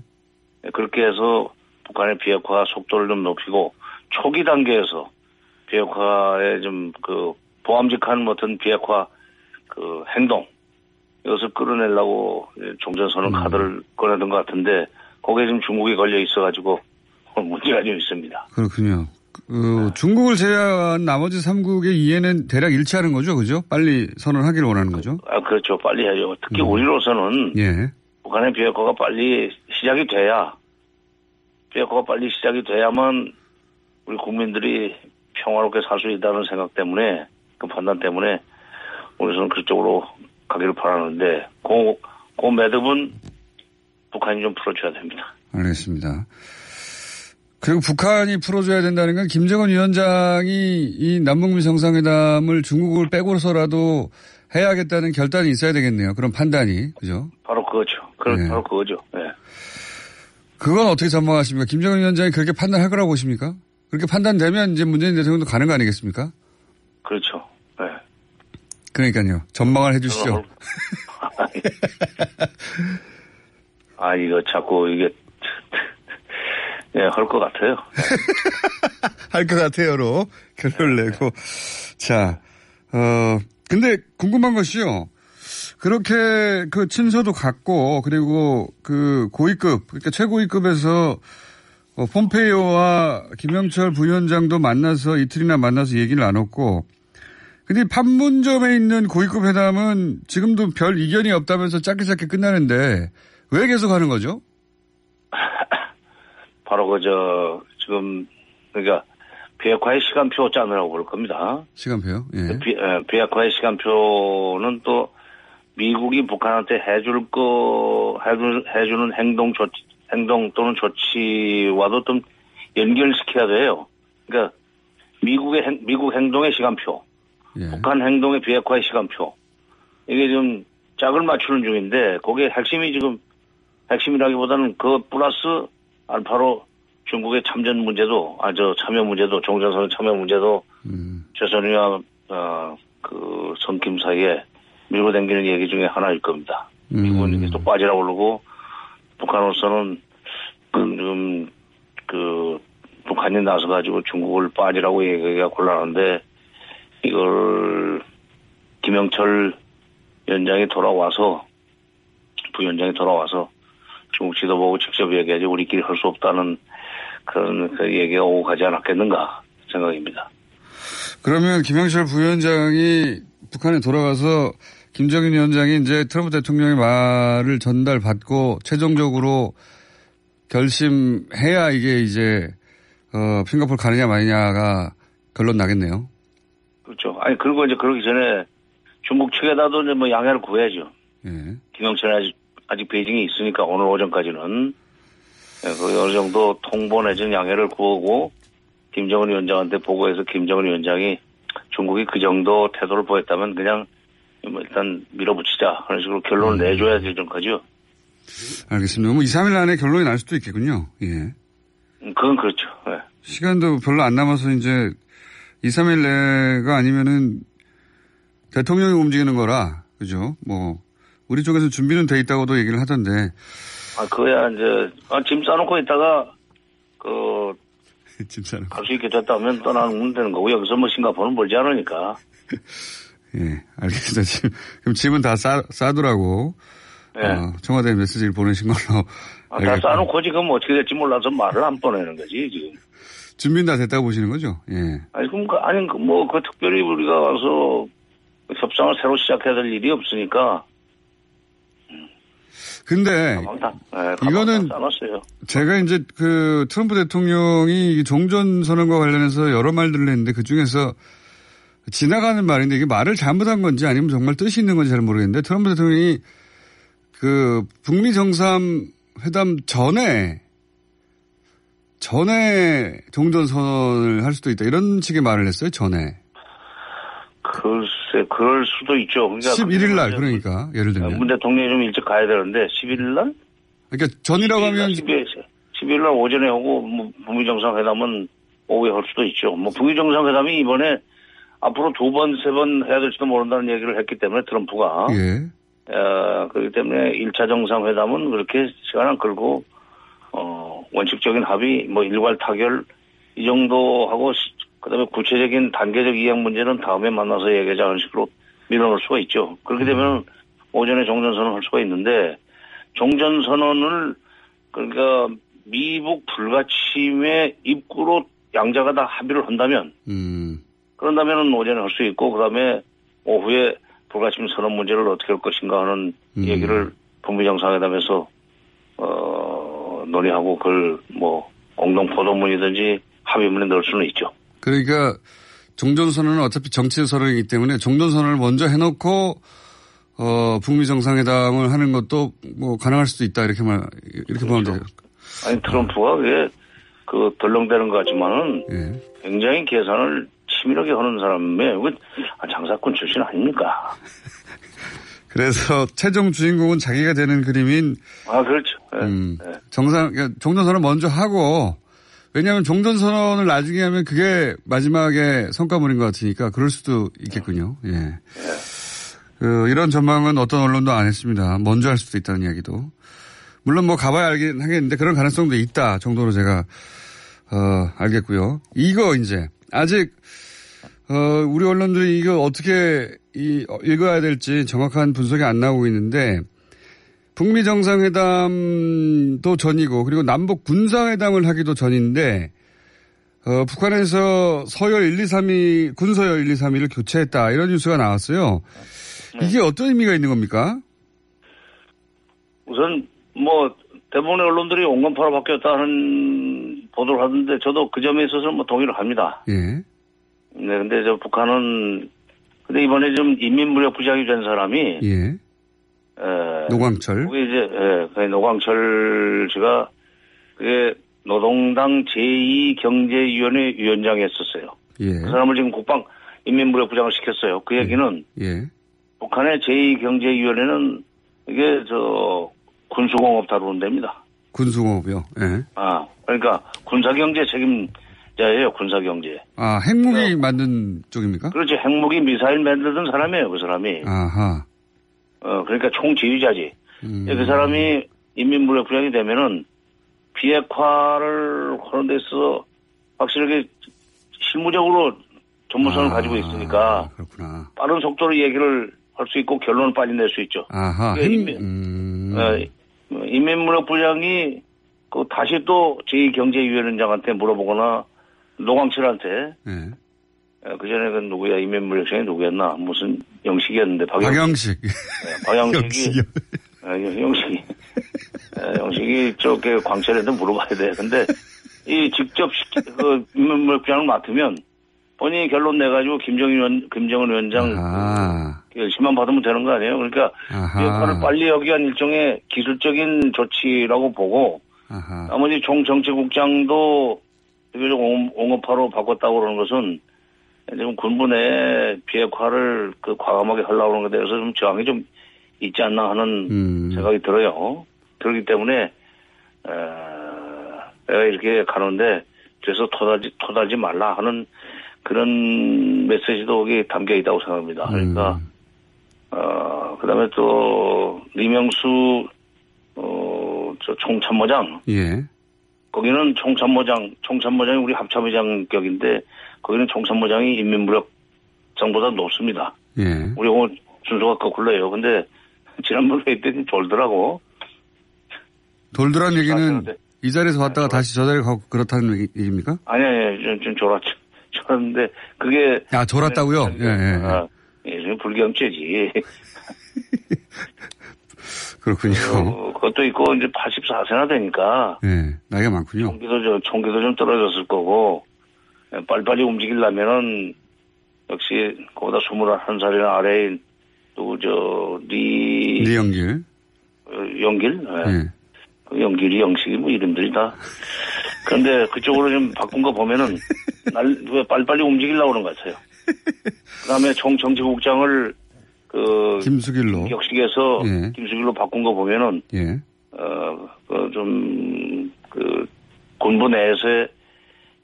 그렇게 해서 북한의 비핵화 속도를 좀 높이고 초기 단계에서 비핵화에 좀 보암직한 어떤 비핵화 행동 이것을 끌어내려고 종전선언 카드를 꺼내던 것 같은데 거기에 지금 중국이 걸려 있어가지고 문제가 좀 있습니다. 그렇군요. 중국을 제외한 나머지 3국의 이해는 대략 일치하는 거죠, 그죠? 빨리 선언하기를 원하는 거죠? 그렇죠. 빨리 해야죠. 특히 우리로서는 북한의 비핵화가 빨리 시작이 돼야만 우리 국민들이 평화롭게 살 수 있다는 생각 때문에 그 판단 때문에 우리는 그쪽으로 가기를 바라는데 그 매듭은 북한이 좀 풀어줘야 됩니다. 알겠습니다. 그리고 북한이 풀어줘야 된다는 건 김정은 위원장이 이 남북미 정상회담을 중국을 빼고서라도 해야겠다는 결단이 있어야 되겠네요. 그런 판단이. 그죠? 바로 그거죠. 바로 그거죠. 네. 그건 어떻게 전망하십니까? 김정은 위원장이 그렇게 판단할 거라고 보십니까? 그렇게 판단되면 이제 문재인 대통령도 가는 거 아니겠습니까? 그렇죠. 네. 그러니까요. 전망을 해 주시죠. 이거 자꾸 이게 할 것 같아요. 할 것 같아요로 결론을 내고. 자, 근데 궁금한 것이요. 그렇게 친서도 갔고, 그리고 고위급, 그러니까 최고위급에서 폼페이오와 김영철 부위원장도 만나서 이틀이나 만나서 얘기를 나눴고, 근데 판문점에 있는 고위급 회담은 지금도 별 이견이 없다면서 짧게 끝나는데, 왜 계속 하는 거죠? 바로 지금, 그러니까, 비핵화의 시간표 짜느라고 그럴 겁니다. 시간표요? 예. 비핵화의 시간표는 또, 미국이 북한한테 해주는 행동 또는 조치와도 좀 연결시켜야 돼요. 그러니까 미국 행동의 시간표, 예. 북한 행동의 비핵화의 시간표. 이게 좀 짝을 맞추는 중인데 그게 핵심이라기보다는 그 플러스 알파로 중국의 참전 문제도, 참여 문제도, 종전선 참여 문제도 최선희와 그 성김 사이에 밀고 당기는 얘기 중에 하나일 겁니다. 미국은 이게 또 빠지라고 그러고 북한으로서는 북한이 나서가지고 중국을 빠지라고 얘기가 곤란한데 이걸 김영철 부위원장이 돌아와서 중국 지도부하고 직접 얘기하지 우리끼리 할 수 없다는 그런 그 얘기가 오고 가지 않았겠는가 생각입니다. 그러면 김영철 부위원장이 북한에 돌아가서 김정인 위원장이 이제 트럼프 대통령의 말을 전달받고 최종적으로 결심해야 이게 이제 싱가포르 가느냐 마느냐가 결론 나겠네요. 그렇죠. 아니 그리고 이제 그러기 전에 중국 측에다도 이제 뭐 양해를 구해야죠. 예. 김영철이 아직 베이징에 있으니까 오늘 오전까지는 그 어느 정도 통보 내지는 양해를 구하고 김정은 위원장한테 보고해서 김정은 위원장이 중국이 그 정도 태도를 보였다면 그냥 뭐 일단 밀어붙이자 그런 식으로 결론을 내줘야 될 정도까지요. 알겠습니다. 뭐 2, 3일 안에 결론이 날 수도 있겠군요. 예. 그건 그렇죠. 네. 시간도 별로 안 남아서 이제 2, 3일 내가 아니면은 대통령이 움직이는 거라, 그죠? 뭐, 우리 쪽에서 준비는 돼 있다고도 얘기를 하던데. 그거야 이제, 짐 싸놓고 있다가, 짐 싸놓고. 갈 수 있게 됐다면 떠나면 되는 거고, 여기서 뭐 싱가포르는 멀지 않으니까. 예, 알겠습니다. 그럼 짐은 다 싸두라고. 네. 청와대 메시지를 보내신 걸로. 다 싸놓고 지금 어떻게 될지 몰라서 말을 안 보내는 거지, 지금. 준비는 다 됐다고 보시는 거죠? 예. 특별히 우리가 와서 협상을 새로 시작해야 될 일이 없으니까. 근데, 이거는, 제가 이제 트럼프 대통령이 종전선언과 관련해서 여러 말들을 했는데 그 중에서 지나가는 말인데 이게 말을 잘못한 건지 아니면 정말 뜻이 있는 건지 잘 모르겠는데 트럼프 대통령이 북미 정상회담 전에 종전선언을 할 수도 있다. 이런 식의 말을 했어요, 전에. 글쎄, 그럴 수도 있죠. 그러니까 11일 날, 그러니까, 예를 들면. 문 대통령이 좀 일찍 가야 되는데, 11일 날? 그러니까 전이라고 하면. 11일 날 오전에 하고, 북미 정상회담은 오후에 할 수도 있죠. 북미 정상회담이 이번에 앞으로 2번, 3번 해야 될지도 모른다는 얘기를 했기 때문에 트럼프가. 예. 그렇기 때문에 1차 정상회담은 그렇게 시간 안 끌고, 원칙적인 합의, 일괄 타결, 이 정도 하고, 그 다음에 구체적인 단계적 이행 문제는 다음에 만나서 얘기하자 하는 식으로 밀어놓을 수가 있죠. 그렇게 되면 오전에 종전선언을 할 수가 있는데, 종전선언을, 그러니까 미북 불가침의 입구로 양자가 다 합의를 한다면, 그런다면 오전에 할 수 있고, 그 다음에 오후에 불가침 선언 문제를 어떻게 할 것인가 하는 얘기를 북미 정상회담에서, 논의하고 그걸 공동 포도문이든지 합의문에 넣을 수는 있죠. 그러니까 종전선언은 어차피 정치선언이기 때문에 종전선언을 먼저 해놓고 북미 정상회담을 하는 것도 가능할 수도 있다 이렇게 보면 돼요. 아니 트럼프가 왜 덜렁대는 것 같지만은 예. 굉장히 계산을 치밀하게 하는 사람이에요. 장사꾼 출신 아닙니까? 그래서 최종 주인공은 자기가 되는 그림인. 그렇죠. 네. 그러니까 종전선언을 먼저 하고. 왜냐하면 종전선언을 나중에 하면 그게 마지막에 성과물인 것 같으니까 그럴 수도 있겠군요. 예. 이런 전망은 어떤 언론도 안 했습니다. 먼저 할 수도 있다는 이야기도. 물론 가봐야 알긴 하겠는데 그런 가능성도 있다 정도로 제가, 알겠고요. 이거 이제, 아직, 우리 언론들이 이거 어떻게 읽어야 될지 정확한 분석이 안 나오고 있는데, 북미 정상회담도 전이고 그리고 남북 군사회담을 하기도 전인데 북한에서 서열 1, 2, 3위 군서열 1, 2, 3위를 교체했다 이런 뉴스가 나왔어요. 이게 어떤 의미가 있는 겁니까? 우선 대부분의 언론들이 온건파로 바뀌었다는 보도를 하던데 저도 그 점에 있어서는 동의를 합니다. 예. 네, 근데 북한은 근데 이번에 좀 인민무력부장이 된 사람이 예. 노광철. 그게 이제, 노광철 씨가, 그게 노동당 제2경제위원회 위원장이 했었어요. 예. 그 사람을 지금 인민무력부장을 시켰어요. 그 얘기는 예. 북한의 제2경제위원회는 이게 군수공업 다루는 데입니다. 군수공업이요? 예. 그러니까 군사경제 책임자예요, 군사경제. 핵무기 만든 쪽입니까? 그렇지, 핵무기 미사일 만들던 사람이에요, 그 사람이. 아하. 그러니까 총지휘자지. 그 사람이 인민무력부장이 되면은 비핵화를 하는 데 있어서 확실하게 실무적으로 전문성을 가지고 있으니까. 그렇구나. 빠른 속도로 얘기를 할 수 있고 결론을 빨리 낼 수 있죠. 아하. 인민무력부장이 다시 또 제2경제위원장한테 물어보거나 노광철한테 그 전에 그 누구야 인민무력부장이 누구였나 무슨 영식이었는데 박영식. 박영식이 영식이 저게 광철한테 물어봐야 돼. 근데 이 직접 그 인민무력부장을 맡으면 본인이 결론 내가지고 김정은 위원장 결심만 받으면 되는 거 아니에요? 그러니까 비핵화를 빨리 하기 위한 일종의 기술적인 조치라고 보고 나머지 총정치국장도 비교적 옹호파로 바꿨다고 그러는 것은 지금 군부 내 비핵화를 과감하게 하려고 하는 것에 대해서 좀 저항이 좀 있지 않나 하는 생각이 들어요. 그렇기 때문에 내가 이렇게 가는데 돼서 토달지 말라 하는 그런 메시지도 여기 담겨 있다고 생각합니다. 그러니까 그 다음에 또 리명수 저 총참모장. 예. 거기는 총참모장이 우리 합참의장 격인데 거기는 총참모장이 인민무력장보다 높습니다. 예. 우리 순서가 거꾸로예요. 근데 지난번에 했더니 졸더라고. 돌더란 얘기는 이 자리에서 왔다가 다시 저 자리에 가고 그렇다는 얘기입니까? 아니, 좀 졸았는데 그게. 졸았다고요? 예, 좀 불경죄지. 그렇군요. 그것도 있고, 이제 84세나 되니까. 네, 나이가 많군요. 총기도 좀 떨어졌을 거고, 빨리빨리 움직이려면은, 역시, 그보다 21살이나 아래인, 리영길? 네. 그 영길이 영식이 이름들이 다. 그런데 그쪽으로 좀 바꾼 거 보면은, 왜 빨리빨리 움직이려고 그러는 것 같아요. 그 다음에 총정치국장을 김수길로. 격식에서 김수길로 바꾼 거 보면은, 군부 내에서의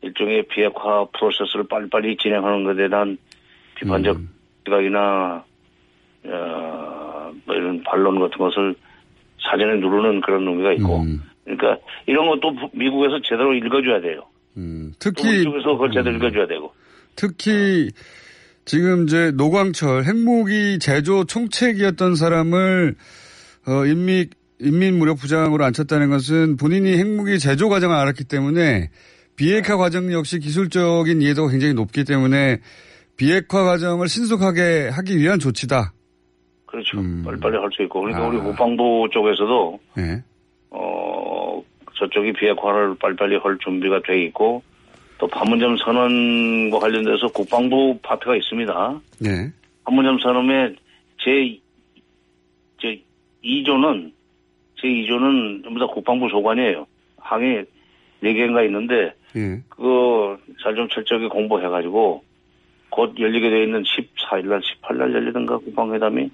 일종의 비핵화 프로세스를 빨리빨리 진행하는 것에 대한 비판적 시각이나, 이런 반론 같은 것을 사전에 누르는 그런 의미가 있고, 그러니까 이런 것도 미국에서 제대로 읽어줘야 돼요. 특히. 이쪽에서 그걸 제대로 읽어줘야 되고. 특히, 지금 이제 노광철 핵무기 제조 총책이었던 사람을 인민무력부장으로 앉혔다는 것은 본인이 핵무기 제조 과정을 알았기 때문에 비핵화 과정 역시 기술적인 이해도가 굉장히 높기 때문에 비핵화 과정을 신속하게 하기 위한 조치다. 그렇죠. 빨리빨리 할 수 있고. 그러니까 우리 국방부 쪽에서도 저쪽이 비핵화를 빨리빨리 할 준비가 돼 있고 또 판문점 선언과 관련돼서 국방부 파트가 있습니다. 네. 판문점 선언의 제2조는 전부 다 국방부 소관이에요. 항이 4개인가 있는데, 그거 잘 좀 철저하게 공부해가지고, 곧 열리게 되어 있는 14일날, 18날 열리던가 국방회담이,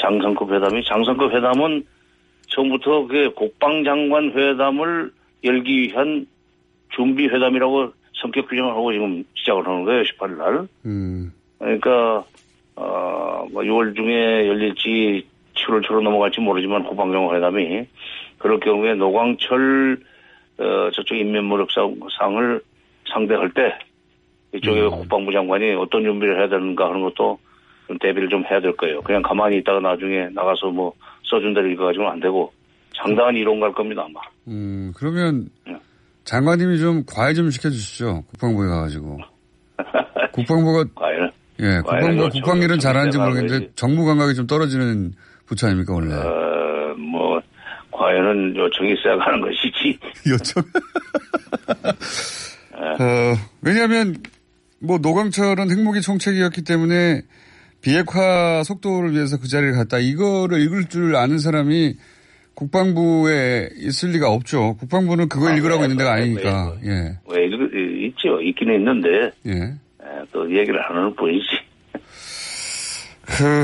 장성급 회담은 처음부터 그 국방장관 회담을 열기 위한 준비 회담이라고 성격 규정을 하고 지금 시작을 하는 거예요, 18일 날. 그러니까, 6월 중에 열릴지 7월 초로 넘어갈지 모르지만 국방장관 회담이 그럴 경우에 노광철, 저쪽 인민무력상을 상대할 때 이쪽에 국방부 장관이 어떤 준비를 해야 되는가 하는 것도 좀 대비를 좀 해야 될 거예요. 그냥 가만히 있다가 나중에 나가서 써준 대로 읽어가지고는 안 되고 상당한 이론 갈 겁니다, 아마. 그러면 장관님이 좀 과외 좀 시켜주시죠. 국방부에 가가지고. 국방부가. 과외는? 예, 국방부가 국방일은 잘하는지 모르겠는데 정무 감각이 좀 떨어지는 부처 아닙니까, 원래? 과외는 요청이 있어야 가는 것이지. 요청? 왜냐하면, 노광철은 핵무기 총책이었기 때문에 비핵화 속도를 위해서 그 자리를 갔다. 이거를 읽을 줄 아는 사람이 국방부에 있을 리가 없죠. 국방부는 그거 읽으라고 있는 데가 아니니까. 예. 왜 있죠. 있기는 있는데. 예. 또 얘기를 하는 뿐이지.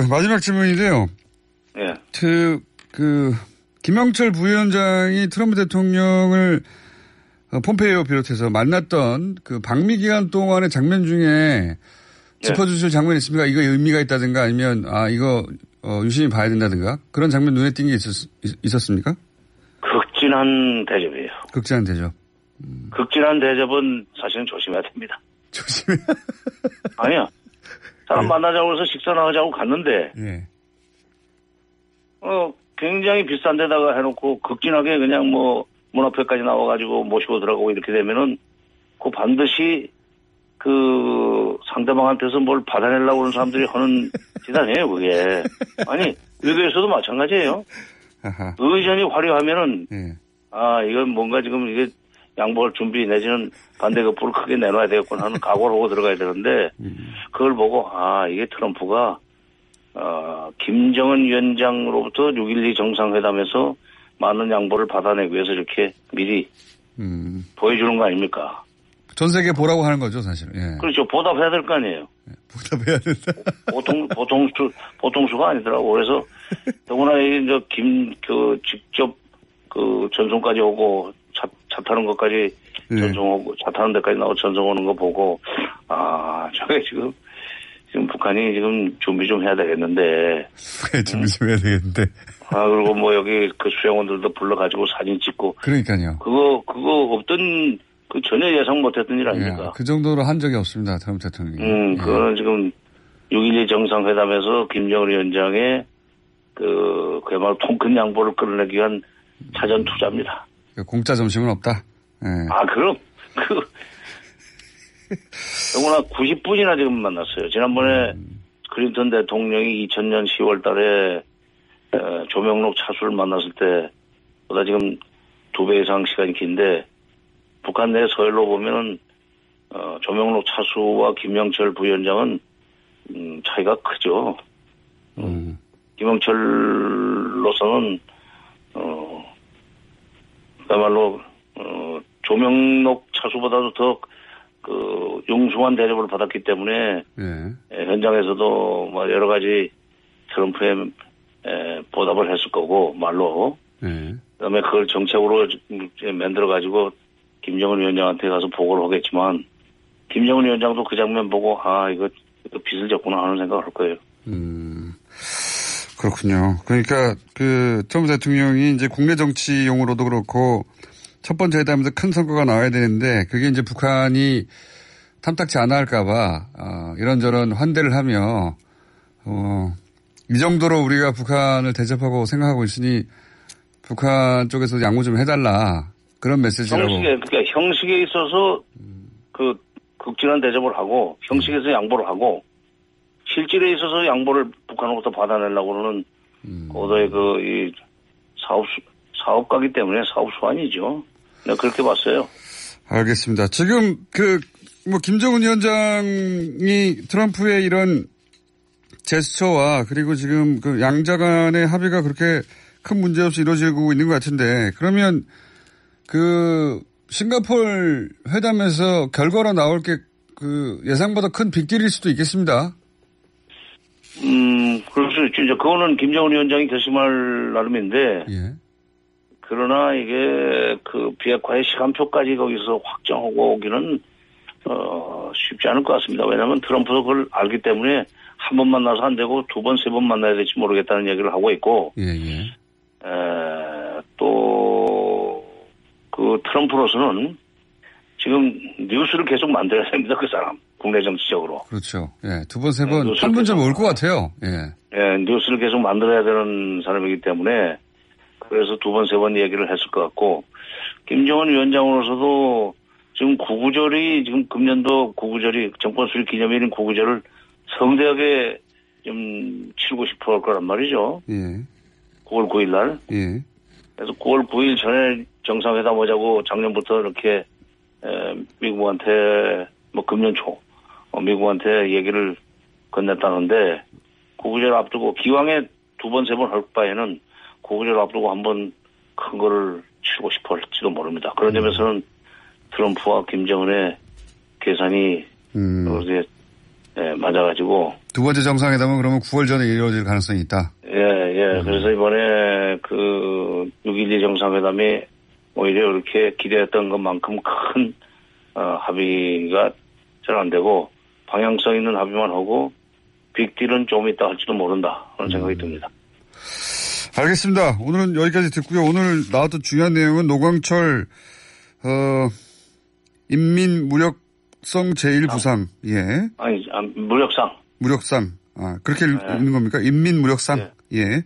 마지막 질문인데요. 예. 김영철 부위원장이 트럼프 대통령을 폼페이오 비롯해서 만났던 그 방미 기간 동안의 장면 중에 짚어주실 장면이 있습니까? 이거 의미가 있다든가 아니면 이거 유심히 봐야 된다든가 그런 장면 눈에 띈 게 있었습니까? 극진한 대접이에요. 극진한 대접. 극진한 대접은 사실은 조심해야 됩니다. 조심해. 아니야. 사람 만나자고 해서 식사나 하자고 갔는데 예. 굉장히 비싼 데다가 해놓고 극진하게 그냥 뭐 문 앞에까지 나와가지고 모시고 들어가고 이렇게 되면은 그 반드시 그 상대방한테서 뭘 받아내려고 하는 사람들이 하는 짓 아니에요, 그게. 아니, 외교에서도 마찬가지예요. 아하. 의전이 화려하면은, 예. 이건 뭔가 지금 이게 양보할 준비 내지는 반대급부를 크게 내놔야 되겠구나 하는 각오를 하고 들어가야 되는데, 그걸 보고, 이게 트럼프가, 김정은 위원장으로부터 6.12 정상회담에서 많은 양보를 받아내기 위해서 이렇게 미리 보여주는 거 아닙니까? 전 세계 보라고 하는 거죠, 사실. 예. 그렇죠. 보답해야 될 거 아니에요. 예. 보답해야 된다. 보통수가 아니더라고. 그래서 더구나 직접 전송까지 오고 차 타는 것까지 전송하고 차 타는 데까지 나와 전송오는 거 보고 저게 지금 북한이 지금 준비 좀 해야 되겠는데. 준비 좀 해야 되겠는데. 그리고 뭐 여기 그 수영원들도 불러가지고 사진 찍고. 그러니까요. 그거 없던 전혀 예상 못했던 일 아닙니까? 예, 그 정도로 한 적이 없습니다. 트럼프 대통령이. 그거는 지금 6.12 정상회담에서 김정은 위원장의 그야말로 통큰 양보를 끌어내기 위한 사전 투자입니다. 공짜 점심은 없다. 예. 그럼 더구나 90분이나 지금 만났어요. 지난번에 클린턴 대통령이 2000년 10월 달에 조명록 차수를 만났을 때보다 지금 2배 이상 시간이 긴데 북한 내 서열로 보면은 조명록 차수와 김영철 부위원장은 차이가 크죠. 김영철로서는 그야말로 조명록 차수보다도 더 융숭한 대접을 받았기 때문에 현장에서도 뭐 여러 가지 트럼프에 보답을 했을 거고 말로 그다음에 그걸 정책으로 만들어 가지고 김정은 위원장한테 가서 보고를 하겠지만 김정은 위원장도 그 장면 보고 이거 빚을 졌구나 하는 생각을 할 거예요. 그렇군요. 그러니까 트럼프 대통령이 이제 국내 정치용으로도 그렇고 첫 번째 회담에서 큰 성과가 나와야 되는데 그게 이제 북한이 탐탁지 않아 할까봐 이런저런 환대를 하며 이 정도로 우리가 북한을 대접하고 생각하고 있으니 북한 쪽에서 양보 좀 해달라 그런 메시지라고. 형식에 있어서 극진한 대접을 하고 형식에서 양보를 하고 실질에 있어서 양보를 북한으로부터 받아내려고 하는 고도의 이 사업가기 때문에 사업수완이죠. 내가 그렇게 봤어요. 알겠습니다. 지금 김정은 위원장이 트럼프의 이런 제스처와 그리고 지금 양자 간의 합의가 그렇게 큰 문제 없이 이루어지고 있는 것 같은데 그러면 싱가포르 회담에서 결과로 나올 게 예상보다 큰 빅딜일 수도 있겠습니다. 그럴 수 있죠. 이제 그거는 김정은 위원장이 결심할 나름인데. 예. 그러나 이게 비핵화의 시간표까지 거기서 확정하고 오기는 쉽지 않을 것 같습니다. 왜냐하면 트럼프도 그걸 알기 때문에 한 번 만나서 안 되고 2번, 3번 만나야 될지 모르겠다는 얘기를 하고 있고. 또 트럼프로서는 지금 뉴스를 계속 만들어야 됩니다. 그 사람 국내 정치적으로. 그렇죠. 예, 2번, 3번 한 번쯤 올 것 같아요. 예. 뉴스를 계속 만들어야 되는 사람이기 때문에. 그래서 2번, 3번 얘기를 했을 것 같고, 김정은 위원장으로서도 지금 지금 금년도 정권 수립 기념일인 9.9절을 성대하게 좀 치르고 싶어 할 거란 말이죠. 예. 9월 9일 날. 예. 그래서 9월 9일 전에 정상회담 하자고 작년부터 이렇게, 미국한테, 금년 초, 미국한테 얘기를 건넸다는데, 9.9절 앞두고 기왕에 2번, 3번 할 바에는 고구려를 앞두고 한번 큰 거를 치고 싶어 할지도 모릅니다. 그런 점에서는 트럼프와 김정은의 계산이 이렇게 맞아가지고 두 번째 정상회담은 그러면 9월 전에 이루어질 가능성이 있다. 예. 그래서 이번에 그 6.12 정상회담이 오히려 이렇게 기대했던 것만큼 큰 합의가 잘 안 되고 방향성 있는 합의만 하고 빅딜은 좀 이따 할지도 모른다 그런 생각이 듭니다. 알겠습니다. 오늘은 여기까지 듣고요. 오늘 나왔던 중요한 내용은 노광철 인민무력성 제1부상. 예. 아니 무력상. 무력상. 그렇게 읽는 겁니까? 인민무력상. 예.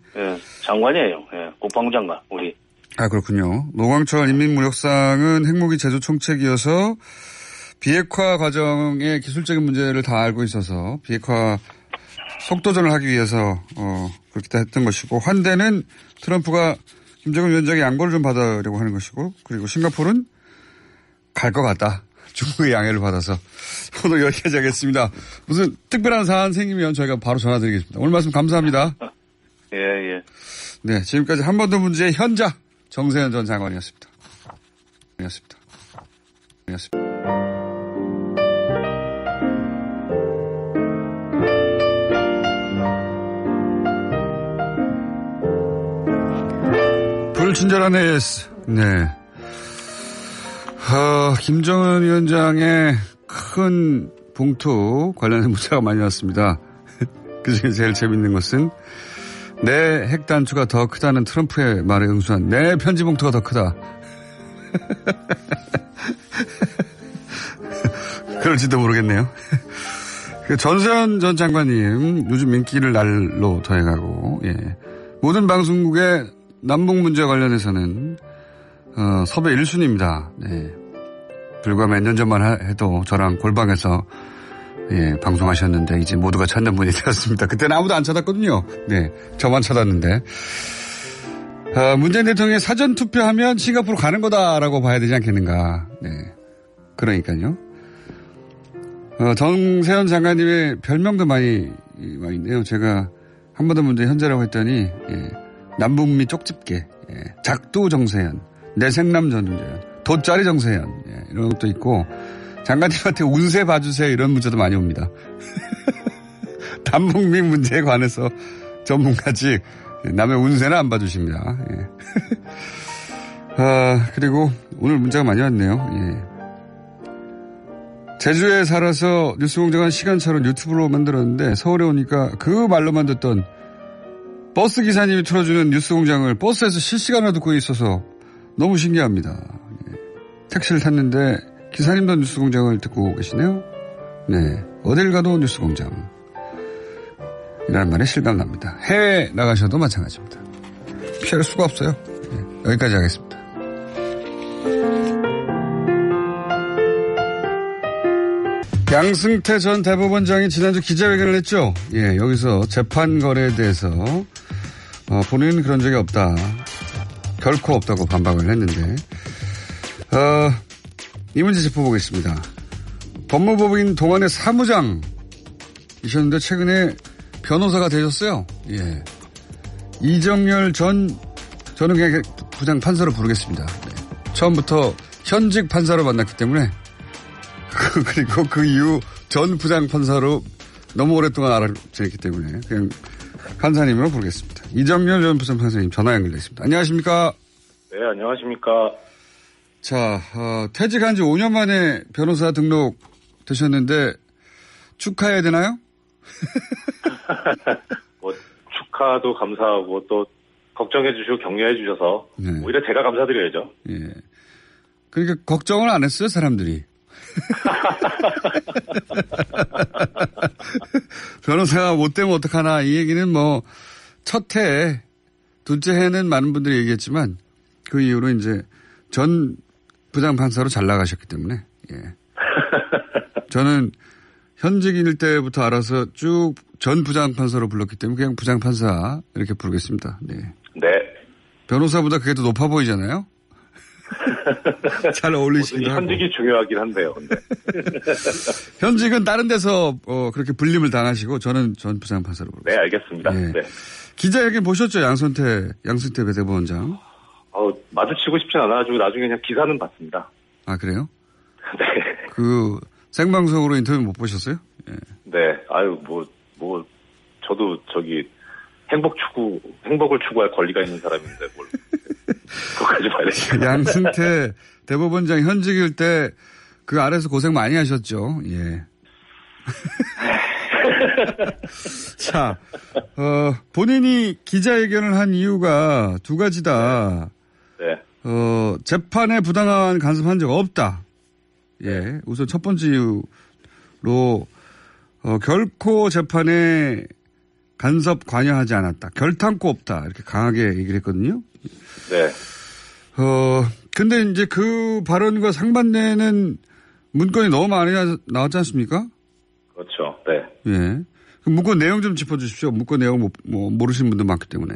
장관이에요. 국방부 장관 우리. 그렇군요. 노광철 인민무력상은 핵무기 제조 총책이어서 비핵화 과정의 기술적인 문제를 다 알고 있어서 비핵화 속도전을 하기 위해서 그렇게 했던 것이고, 환대는 트럼프가 김정은 위원장의 양보를 좀 받으려고 하는 것이고, 그리고 싱가포르는 갈 것 같다. 중국의 양해를 받아서. 오늘 여기까지 하겠습니다. 무슨 특별한 사안 생기면 저희가 바로 전화드리겠습니다. 오늘 말씀 감사합니다. 예. 네, 지금까지 한 번 더 문제의 현자 정세현 전 장관이었습니다. 불친절한 AS. 네. 김정은 위원장의 큰 봉투 관련해서 문자가 많이 왔습니다. 그중에 제일 재밌는 것은 내 핵단추가 더 크다는 트럼프의 말에 응수한 내 편지 봉투가 더 크다. 그럴지도 모르겠네요. 전세현 전 장관님 요즘 인기를 날로 더해가고, 모든 방송국의 남북 문제 관련해서는 섭외 1순위입니다. 네. 불과 몇 년 전만 해도 저랑 골방에서 방송하셨는데 이제 모두가 찾는 분이 되었습니다. 그때는 아무도 안 찾았거든요. 네, 저만 찾았는데. 문재인 대통령이 사전 투표하면 싱가포르 가는 거다라고 봐야 되지 않겠는가. 네, 그러니까요. 정세현 장관님의 별명도 많이 있네요. 제가 한 번 더 문제 현재라고 했더니 남북미 쪽집게, 작두 정세현, 내생남 전주현, 돗자리 정세현, 이런 것도 있고, 장관님한테 운세 봐주세요 이런 문자도 많이 옵니다. 남북미 문제에 관해서 전문가지 남의 운세는 안 봐주십니다. 그리고 오늘 문자가 많이 왔네요. 제주에 살아서 뉴스공장은 시간차로 유튜브로 만들었는데 서울에 오니까 그 말로만 듣던 버스 기사님이 틀어주는 뉴스공장을 버스에서 실시간으로 듣고 있어서 너무 신기합니다. 택시를 탔는데 기사님도 뉴스공장을 듣고 계시네요. 네, 어딜 가도 뉴스공장. 이라는 말에 실감납니다. 해외 나가셔도 마찬가지입니다. 피할 수가 없어요. 여기까지 하겠습니다. 양승태 전 대법원장이 지난주 기자회견을 했죠. 여기서 재판 거래에 대해서 본인은 그런 적이 없다. 결코 없다고 반박을 했는데 이 문제 짚어보겠습니다. 법무법인 동안의 사무장이셨는데 최근에 변호사가 되셨어요. 이정열 저는 그냥 부장 판사로 부르겠습니다. 처음부터 현직 판사로 만났기 때문에 그리고 그 이후 전 부장 판사로 너무 오랫동안 알아지냈기 때문에 그냥 판사님으로 부르겠습니다. 이정열 전 부장 판사님 전화 연결되어 있습니다. 안녕하십니까? 네, 안녕하십니까? 자, 퇴직한 지 5년 만에 변호사 등록 되셨는데 축하해야 되나요? 축하도 감사하고 또 걱정해 주시고 격려해 주셔서 오히려 제가 감사드려야죠. 그러니까 걱정을 안 했어요, 사람들이. 변호사가 못 되면 어떡하나 이 얘기는 뭐 첫 해, 둘째 해는 많은 분들이 얘기했지만 그 이후로 이제 전 부장 판사로 잘 나가셨기 때문에 저는 현직일 때부터 알아서 쭉 전 부장 판사로 불렀기 때문에 그냥 부장 판사 이렇게 부르겠습니다. 네. 변호사보다 그게 더 높아 보이잖아요. 잘 어울리시기도 하고. 현직이 중요하긴 한데요. 근데. 현직은 다른 데서 그렇게 불림을 당하시고 저는 전 부장 판사로 부르겠습니다. 네, 알겠습니다. 네. 기자회견 보셨죠? 양승태 대법원장. 마주치고 싶진 않아가지고 나중에 그냥 기사는 봤습니다. 아, 그래요? 네. 생방송으로 인터뷰 못 보셨어요? 예. 네. 저도 행복을 추구할 권리가 있는 사람인데 뭘. 그거까지 봐야 양승태 대법원장 현직일 때 그 아래에서 고생 많이 하셨죠. 예. 자, 본인이 기자회견을 한 이유가 두 가지다. 네. 재판에 부당한 간섭한 적 없다. 예. 우선 첫 번째 이유로, 결코 재판에 간섭 관여하지 않았다. 결탄코 없다. 이렇게 강하게 얘기를 했거든요. 네. 근데 이제 그 발언과 상반되는 문건이 너무 많이 나왔지 않습니까? 그렇죠. 네. 예. 문건 내용 좀 짚어주십시오. 문건 내용 모르시는 분들 많기 때문에.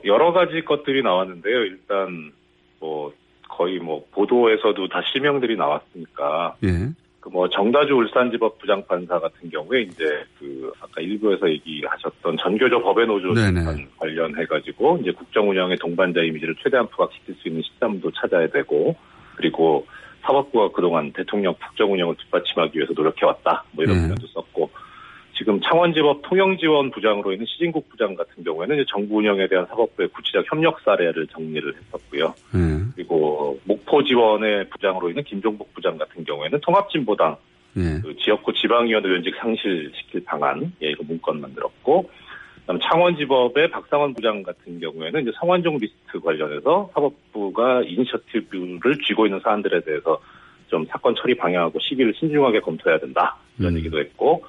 여러 가지 것들이 나왔는데요. 일단 거의 보도에서도 다 실명들이 나왔으니까. 예. 정다주 울산지법 부장판사 같은 경우에 이제 아까 일부에서 얘기하셨던 전교조 법외노조 재판 관련해가지고 이제 국정 운영의 동반자 이미지를 최대한 부각시킬 수 있는 시점도 찾아야 되고, 그리고 사법부가 그동안 대통령 국정 운영을 뒷받침하기 위해서 노력해왔다. 이런 표현도 썼고, 지금 창원지법 통영지원 부장으로 있는 시진국 부장 같은 경우에는 이제 정부 운영에 대한 사법부의 구체적 협력 사례를 정리를 했었고요. 그리고 목포지원의 부장으로 있는 김종복 부장 같은 경우에는 통합진보당 지역구 지방위원 의원직 상실시킬 방안, 이거 문건 만들었고, 그다음 창원지법의 박상원 부장 같은 경우에는 이제 성완종 리스트 관련해서 사법부가 이니셔티브를 쥐고 있는 사안들에 대해서 좀 사건 처리 방향하고 시기를 신중하게 검토해야 된다. 이런 얘기도 했고,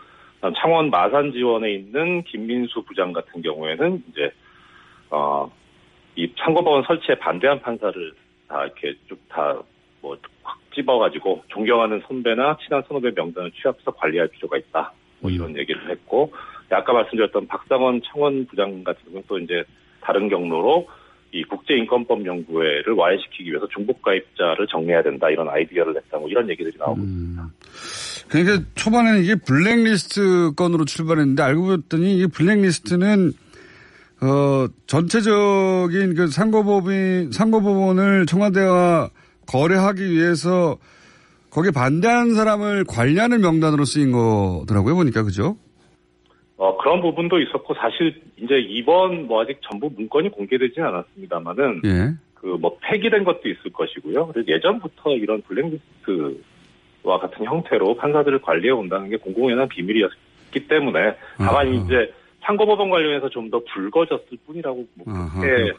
창원 마산 지원에 있는 김민수 부장 같은 경우에는 이제 이 상고법원 설치에 반대한 판사를 다 이렇게 쭉 다 확 집어가지고 존경하는 선배나 친한 선후배 명단을 취합해서 관리할 필요가 있다. 이런 얘기를 했고, 아까 말씀드렸던 박상원 창원 부장 같은 경우는 또 이제 다른 경로로 이 국제인권법 연구회를 와해시키기 위해서 중복가입자를 정리해야 된다. 이런 아이디어를 냈다. 이런 얘기들이 나오고 있습니다. 그러니까 초반에는 이게 블랙리스트 건으로 출발했는데 알고 봤더니 이게 블랙리스트는 전체적인 그 상고법원을 청와대와 거래하기 위해서 거기에 반대하는 사람을 관리하는 명단으로 쓰인 거더라고요, 보니까. 그죠? 그런 부분도 있었고, 사실 이제 이번 아직 전부 문건이 공개되지는 않았습니다만은, 예. 폐기된 것도 있을 것이고요. 그리고 예전부터 이런 블랙리스트와 같은 형태로 판사들을 관리해 온다는 게 공공연한 비밀이었기 때문에, 다만 이제 상고법원 관련해서 좀 더 불거졌을 뿐이라고 그렇게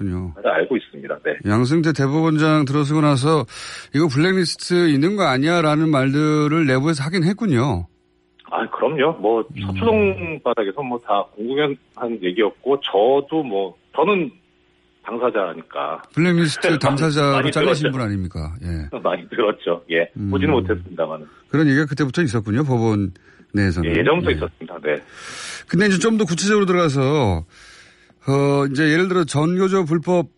알고 있습니다. 네. 양승태 대법원장 들어서고 나서 이거 블랙리스트 있는 거 아니야라는 말들을 내부에서 하긴 했군요. 그럼요. 서초동 바닥에서 다 공공연한 얘기였고, 저는 당사자니까. 블랙리스트 당사자로 잘리신 분 아닙니까? 예. 많이 들었죠. 예. 보지는 못했습니다만. 그런 얘기가 그때부터 있었군요, 법원 내에서는. 예, 예전부터 있었습니다. 네. 근데 이제 좀 더 구체적으로 들어가서, 이제 예를 들어 전교조 불법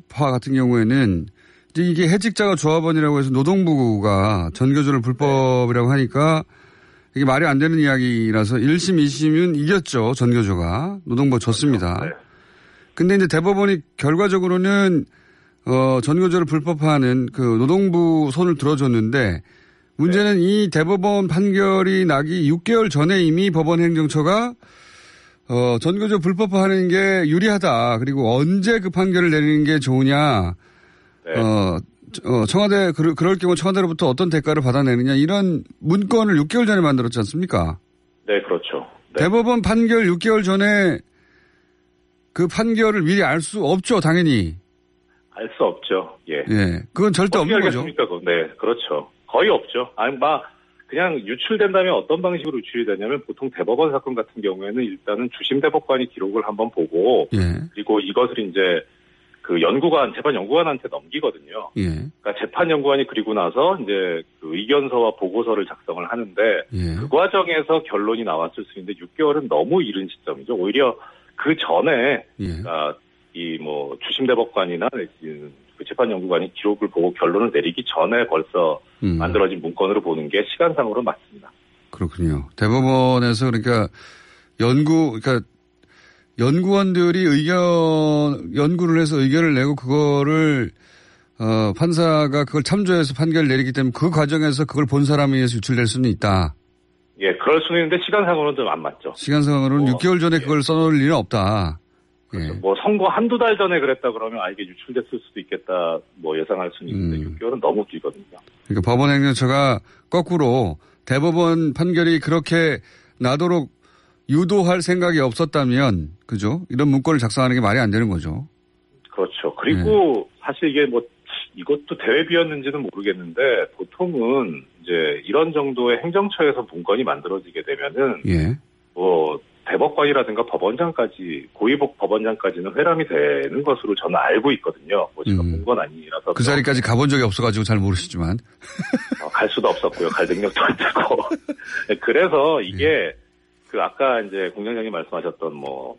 파 같은 경우에는 이제 이게 해직자가 조합원이라고 해서 노동부가 전교조를 불법이라고 하니까 이게 말이 안 되는 이야기라서 1심, 2심은 이겼죠. 전교조가. 노동부가 졌습니다. 네. 근데 이제 대법원이 결과적으로는, 전교조를 불법화하는 노동부 손을 들어줬는데 문제는 이 대법원 판결이 나기 6개월 전에 이미 법원 행정처가, 전교조 불법화하는 게 유리하다. 그리고 언제 그 판결을 내리는 게 좋으냐. 네. 청와대, 그럴 경우 청와대로부터 어떤 대가를 받아내느냐, 이런 문건을 6개월 전에 만들었지 않습니까? 네, 그렇죠. 네. 대법원 판결 6개월 전에 그 판결을 미리 알 수 없죠, 당연히. 알 수 없죠, 예. 예. 그건 절대 없는 거죠. 네, 그렇죠. 거의 없죠. 그냥 유출된다면 어떤 방식으로 유출이 되냐면 보통 대법원 사건 같은 경우에는 일단은 주심 대법관이 기록을 한번 보고, 예. 그리고 이것을 이제 재판 연구관한테 넘기거든요. 예. 그러니까 재판 연구관이 그리고 나서 이제 의견서와 보고서를 작성을 하는데, 예. 그 과정에서 결론이 나왔을 수 있는데 6개월은 너무 이른 시점이죠. 오히려 그 전에, 예. 주심 대법관이나 재판 연구관이 기록을 보고 결론을 내리기 전에 벌써 만들어진 문건으로 보는 게 시간상으로 맞습니다. 그렇군요. 대법원에서 그러니까 연구원들이 연구를 해서 의견을 내고 그거를 판사가 그걸 참조해서 판결을 내리기 때문에 그 과정에서 그걸 본 사람에 의해서 유출될 수는 있다. 예, 그럴 수는 있는데 시간상으로는 좀 안 맞죠. 시간상으로는 6개월 전에 그걸 써놓을 일은 없다. 그렇죠. 뭐 선거 한두 달 전에 그랬다 그러면 이게 유출됐을 수도 있겠다 뭐 예상할 수는 있는데 6개월은 너무 길거든요. 그러니까 법원행정처가 거꾸로 대법원 판결이 그렇게 나도록 유도할 생각이 없었다면, 그죠? 이런 문건을 작성하는 게 말이 안 되는 거죠. 그렇죠. 그리고 사실 이게 뭐 이것도 대회비였는지는 모르겠는데 보통은 이제 이런 정도의 행정처에서 문건이 만들어지게 되면은 뭐 대법관이라든가 법원장까지 고위복 법원장까지는 회람이 되는 것으로 저는 알고 있거든요. 뭐 제가 본 건 아니라서 그 자리까지 가본 적이 없어가지고 잘 모르시지만 갈 수도 없었고요. 갈 능력도 안 되고 그래서 이게 그 아까 이제 공장장님 말씀하셨던 뭐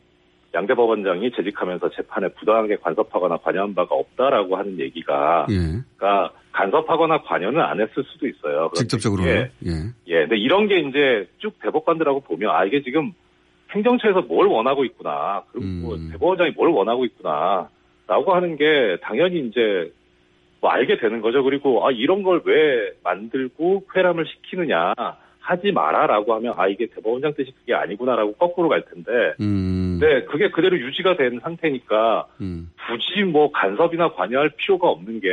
양대 법원장이 재직하면서 재판에 부당하게 간섭하거나 관여한 바가 없다라고 하는 얘기가 그러니까 간섭하거나 관여는 안 했을 수도 있어요. 직접적으로는. 근데 이런 게 이제 쭉 대법관들하고 보면 이게 지금 행정처에서 뭘 원하고 있구나. 그리고 뭐 대법원장이 뭘 원하고 있구나라고 하는 게 당연히 이제 뭐 알게 되는 거죠. 그리고 이런 걸 왜 만들고 회람을 시키느냐. 하지 마라라고 하면 이게 대법원장 뜻이 그게 아니구나라고 거꾸로 갈 텐데 근데 그게 그대로 유지가 된 상태니까 굳이 뭐 간섭이나 관여할 필요가 없는 게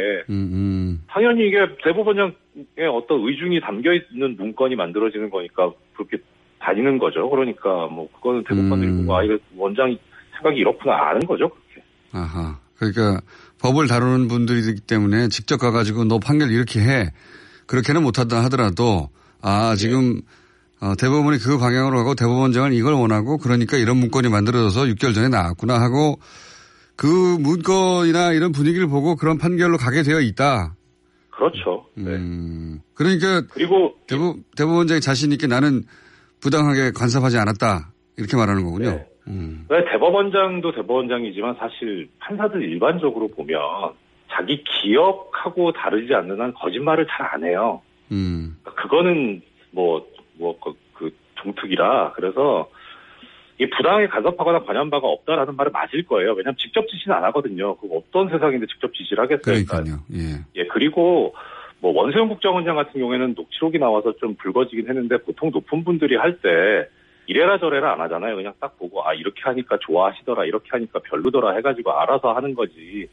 당연히 이게 대법원장의 어떤 의중이 담겨 있는 문건이 만들어지는 거니까 그렇게 다니는 거죠. 그러니까 뭐 그거는 대법관들이 보고 이거 원장 생각이 이렇구나 아는 거죠. 그렇게. 아하. 그러니까 법을 다루는 분들이기 때문에 직접 가가지고 너 판결 이렇게 해. 그렇게는 못한다 하더라도 지금 대법원이 그 방향으로 가고 대법원장은 이걸 원하고 그러니까 이런 문건이 만들어져서 6개월 전에 나왔구나 하고 그 문건이나 이런 분위기를 보고 그런 판결로 가게 되어 있다. 그렇죠. 그러니까 그리고 대법원장이 자신 있게 나는 부당하게 간섭하지 않았다 이렇게 말하는 거군요. 왜 대법원장도 대법원장이지만 사실 판사들 일반적으로 보면 자기 기억하고 다르지 않는 한 거짓말을 잘 안 해요. 그거는 그 종특이라 그래서 이 부당하게 간섭하거나 관여한 바가 없다라는 말은 맞을 거예요. 왜냐하면 직접 지시는 안 하거든요. 그 어떤 세상인데 직접 지시를 하겠어요. 그러니까요. 그리고 뭐 원세훈 국정원장 같은 경우에는 녹취록이 나와서 좀 불거지긴 했는데 보통 높은 분들이 할 때 이래라 저래라 안 하잖아요. 그냥 딱 보고 이렇게 하니까 좋아하시더라, 이렇게 하니까 별로더라 해가지고 알아서 하는 거지.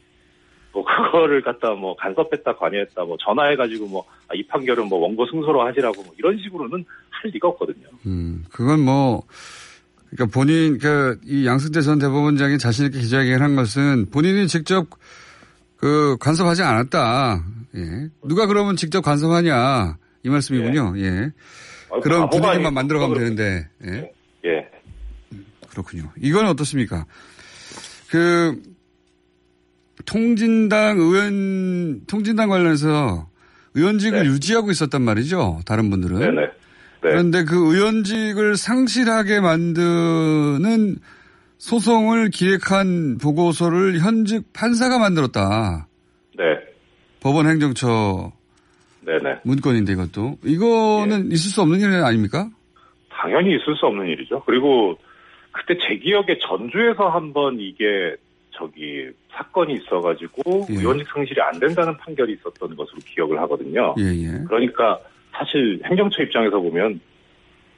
뭐 그거를 갖다 뭐 간섭했다 관여했다 뭐 전화해가지고 이 판결은 뭐 원고 승소로 하시라고 뭐 이런 식으로는 할 리가 없거든요. 그건 그러니까 이 양승태 전 대법원장이 자신 있게 기자회견을 한 것은 본인이 직접 간섭하지 않았다. 누가 그러면 직접 간섭하냐 이 말씀이군요. 그런 분위기만 만들어가면 되는데. 그렇군요. 이건 어떻습니까? 통진당 관련해서 의원직을 유지하고 있었단 말이죠. 다른 분들은. 네네. 그런데 그 의원직을 상실하게 만드는 소송을 기획한 보고서를 현직 판사가 만들었다. 법원 행정처 문건인데 이거는 있을 수 없는 일 아닙니까? 당연히 있을 수 없는 일이죠. 그리고 그때 제 기억에 전주에서 한번 이게 사건이 있어가지고 의원직 상실이 안 된다는 판결이 있었던 것으로 기억을 하거든요. 그러니까 사실 행정처 입장에서 보면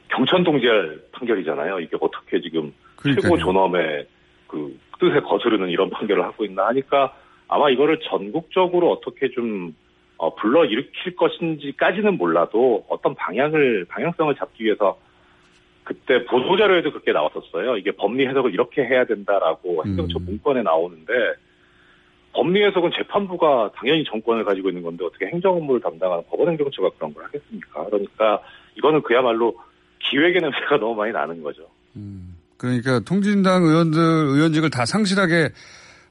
경천동지할 판결이잖아요. 이게 어떻게 지금 최고 존엄의 그 뜻에 거스르는 이런 판결을 하고 있나 하니까 아마 이거를 전국적으로 어떻게 좀 불러일으킬 것인지까지는 몰라도 어떤 방향성을 잡기 위해서 그때 보도자료에도 그렇게 나왔었어요. 이게 법리 해석을 이렇게 해야 된다라고 행정처 문건에 나오는데 법리 해석은 재판부가 당연히 정권을 가지고 있는 건데 어떻게 행정 업무를 담당하는 법원행정처가 그런 걸 하겠습니까? 그러니까 이거는 그야말로 기획의 냄새가 너무 많이 나는 거죠. 그러니까 통진당 의원직을 다 상실하게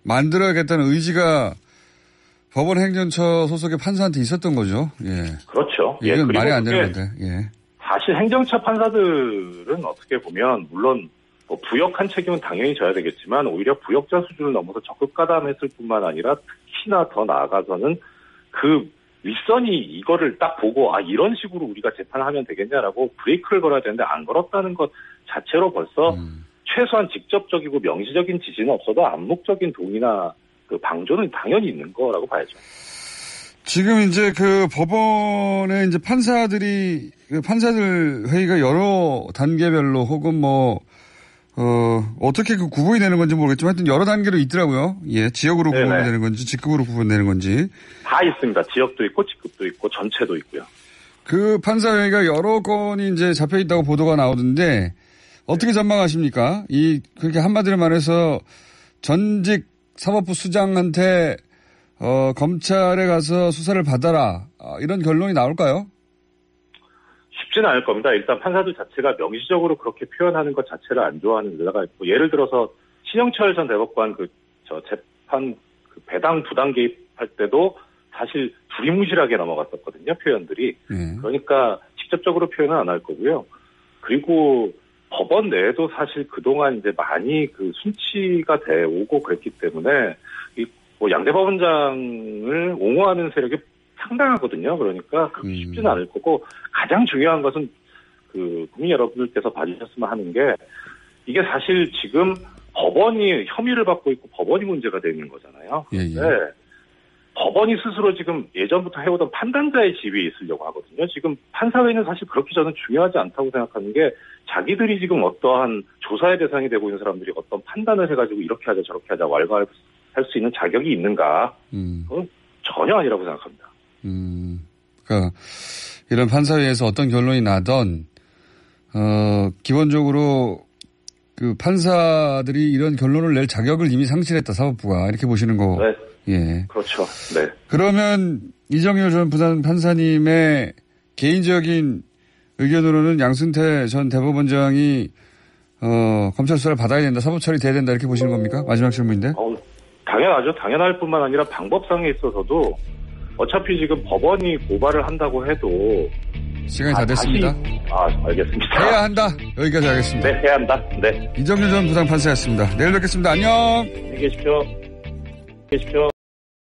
만들어야겠다는 의지가 법원행정처 소속의 판사한테 있었던 거죠. 그렇죠. 이건 말이 안 되는 건데. 사실 행정처 판사들은 어떻게 보면 물론 부역한 책임은 당연히 져야 되겠지만 오히려 부역자 수준을 넘어서 적극 가담했을 뿐만 아니라 특히나 더 나아가서는 그 윗선이 이거를 딱 보고 이런 식으로 우리가 재판을 하면 되겠냐라고 브레이크를 걸어야 되는데 안 걸었다는 것 자체로 벌써 최소한 직접적이고 명시적인 지시는 없어도 암묵적인 동의나 그 방조는 당연히 있는 거라고 봐야죠. 지금 이제 그 법원에 이제 판사들 회의가 여러 단계별로 혹은 어떻게 그 구분이 되는 건지 모르겠지만 하여튼 여러 단계로 있더라고요. 예, 지역으로 네네. 구분이 되는 건지 직급으로 구분되는 건지. 다 있습니다. 지역도 있고 직급도 있고 전체도 있고요. 그 판사회의가 여러 건이 이제 잡혀 있다고 보도가 나오던데 어떻게 전망하십니까? 그렇게 한마디로 말해서 전직 사법부 수장한테 검찰에 가서 수사를 받아라. 이런 결론이 나올까요? 쉽지는 않을 겁니다. 일단 판사들 자체가 명시적으로 그렇게 표현하는 것 자체를 안 좋아하는 데다가 있고, 예를 들어서 신영철 전 대법관 재판 배당 부당 개입할 때도 사실 두리뭉실하게 넘어갔었거든요, 표현들이. 그러니까 직접적으로 표현은 안 할 거고요. 그리고 법원 내에도 사실 그동안 이제 많이 그 순치가 돼 오고 그랬기 때문에 양대 법원장을 옹호하는 세력이 상당하거든요. 그러니까 그렇게 쉽지는 않을 거고, 가장 중요한 것은 그 국민 여러분들께서 봐주셨으면 하는 게, 이게 사실 지금 법원이 혐의를 받고 있고 법원이 문제가 되는 거잖아요. 그런데 법원이 스스로 지금 예전부터 해오던 판단자의 지위에 있으려고 하거든요. 지금 판사회는 사실 그렇게 저는 중요하지 않다고 생각하는 게, 자기들이 지금 어떠한 조사의 대상이 되고 있는 사람들이 어떤 판단을 해가지고 이렇게 하자 저렇게 하자 왈가왈부할 수 있는 자격이 있는가? 그건 전혀 아니라고 생각합니다. 그러니까 이런 판사회에서 어떤 결론이 나던 기본적으로 그 판사들이 이런 결론을 낼 자격을 이미 상실했다, 사법부가. 이렇게 보시는 거. 네. 예. 그렇죠. 네. 그러면 이정효 전 부산 판사님의 개인적인 의견으로는 양승태 전 대법원장이 검찰 수사를 받아야 된다, 사법 처리돼야 된다, 이렇게 보시는 겁니까? 마지막 질문인데. 당연하죠. 당연할 뿐만 아니라 방법상에 있어서도 어차피 지금 법원이 고발을 한다고 해도 시간이 다 됐습니다. 알겠습니다. 해야 한다. 여기까지 하겠습니다. 네, 해야 한다. 네. 이정효 전 부산 판사였습니다. 내일 뵙겠습니다. 안녕. 안녕히 계십시오.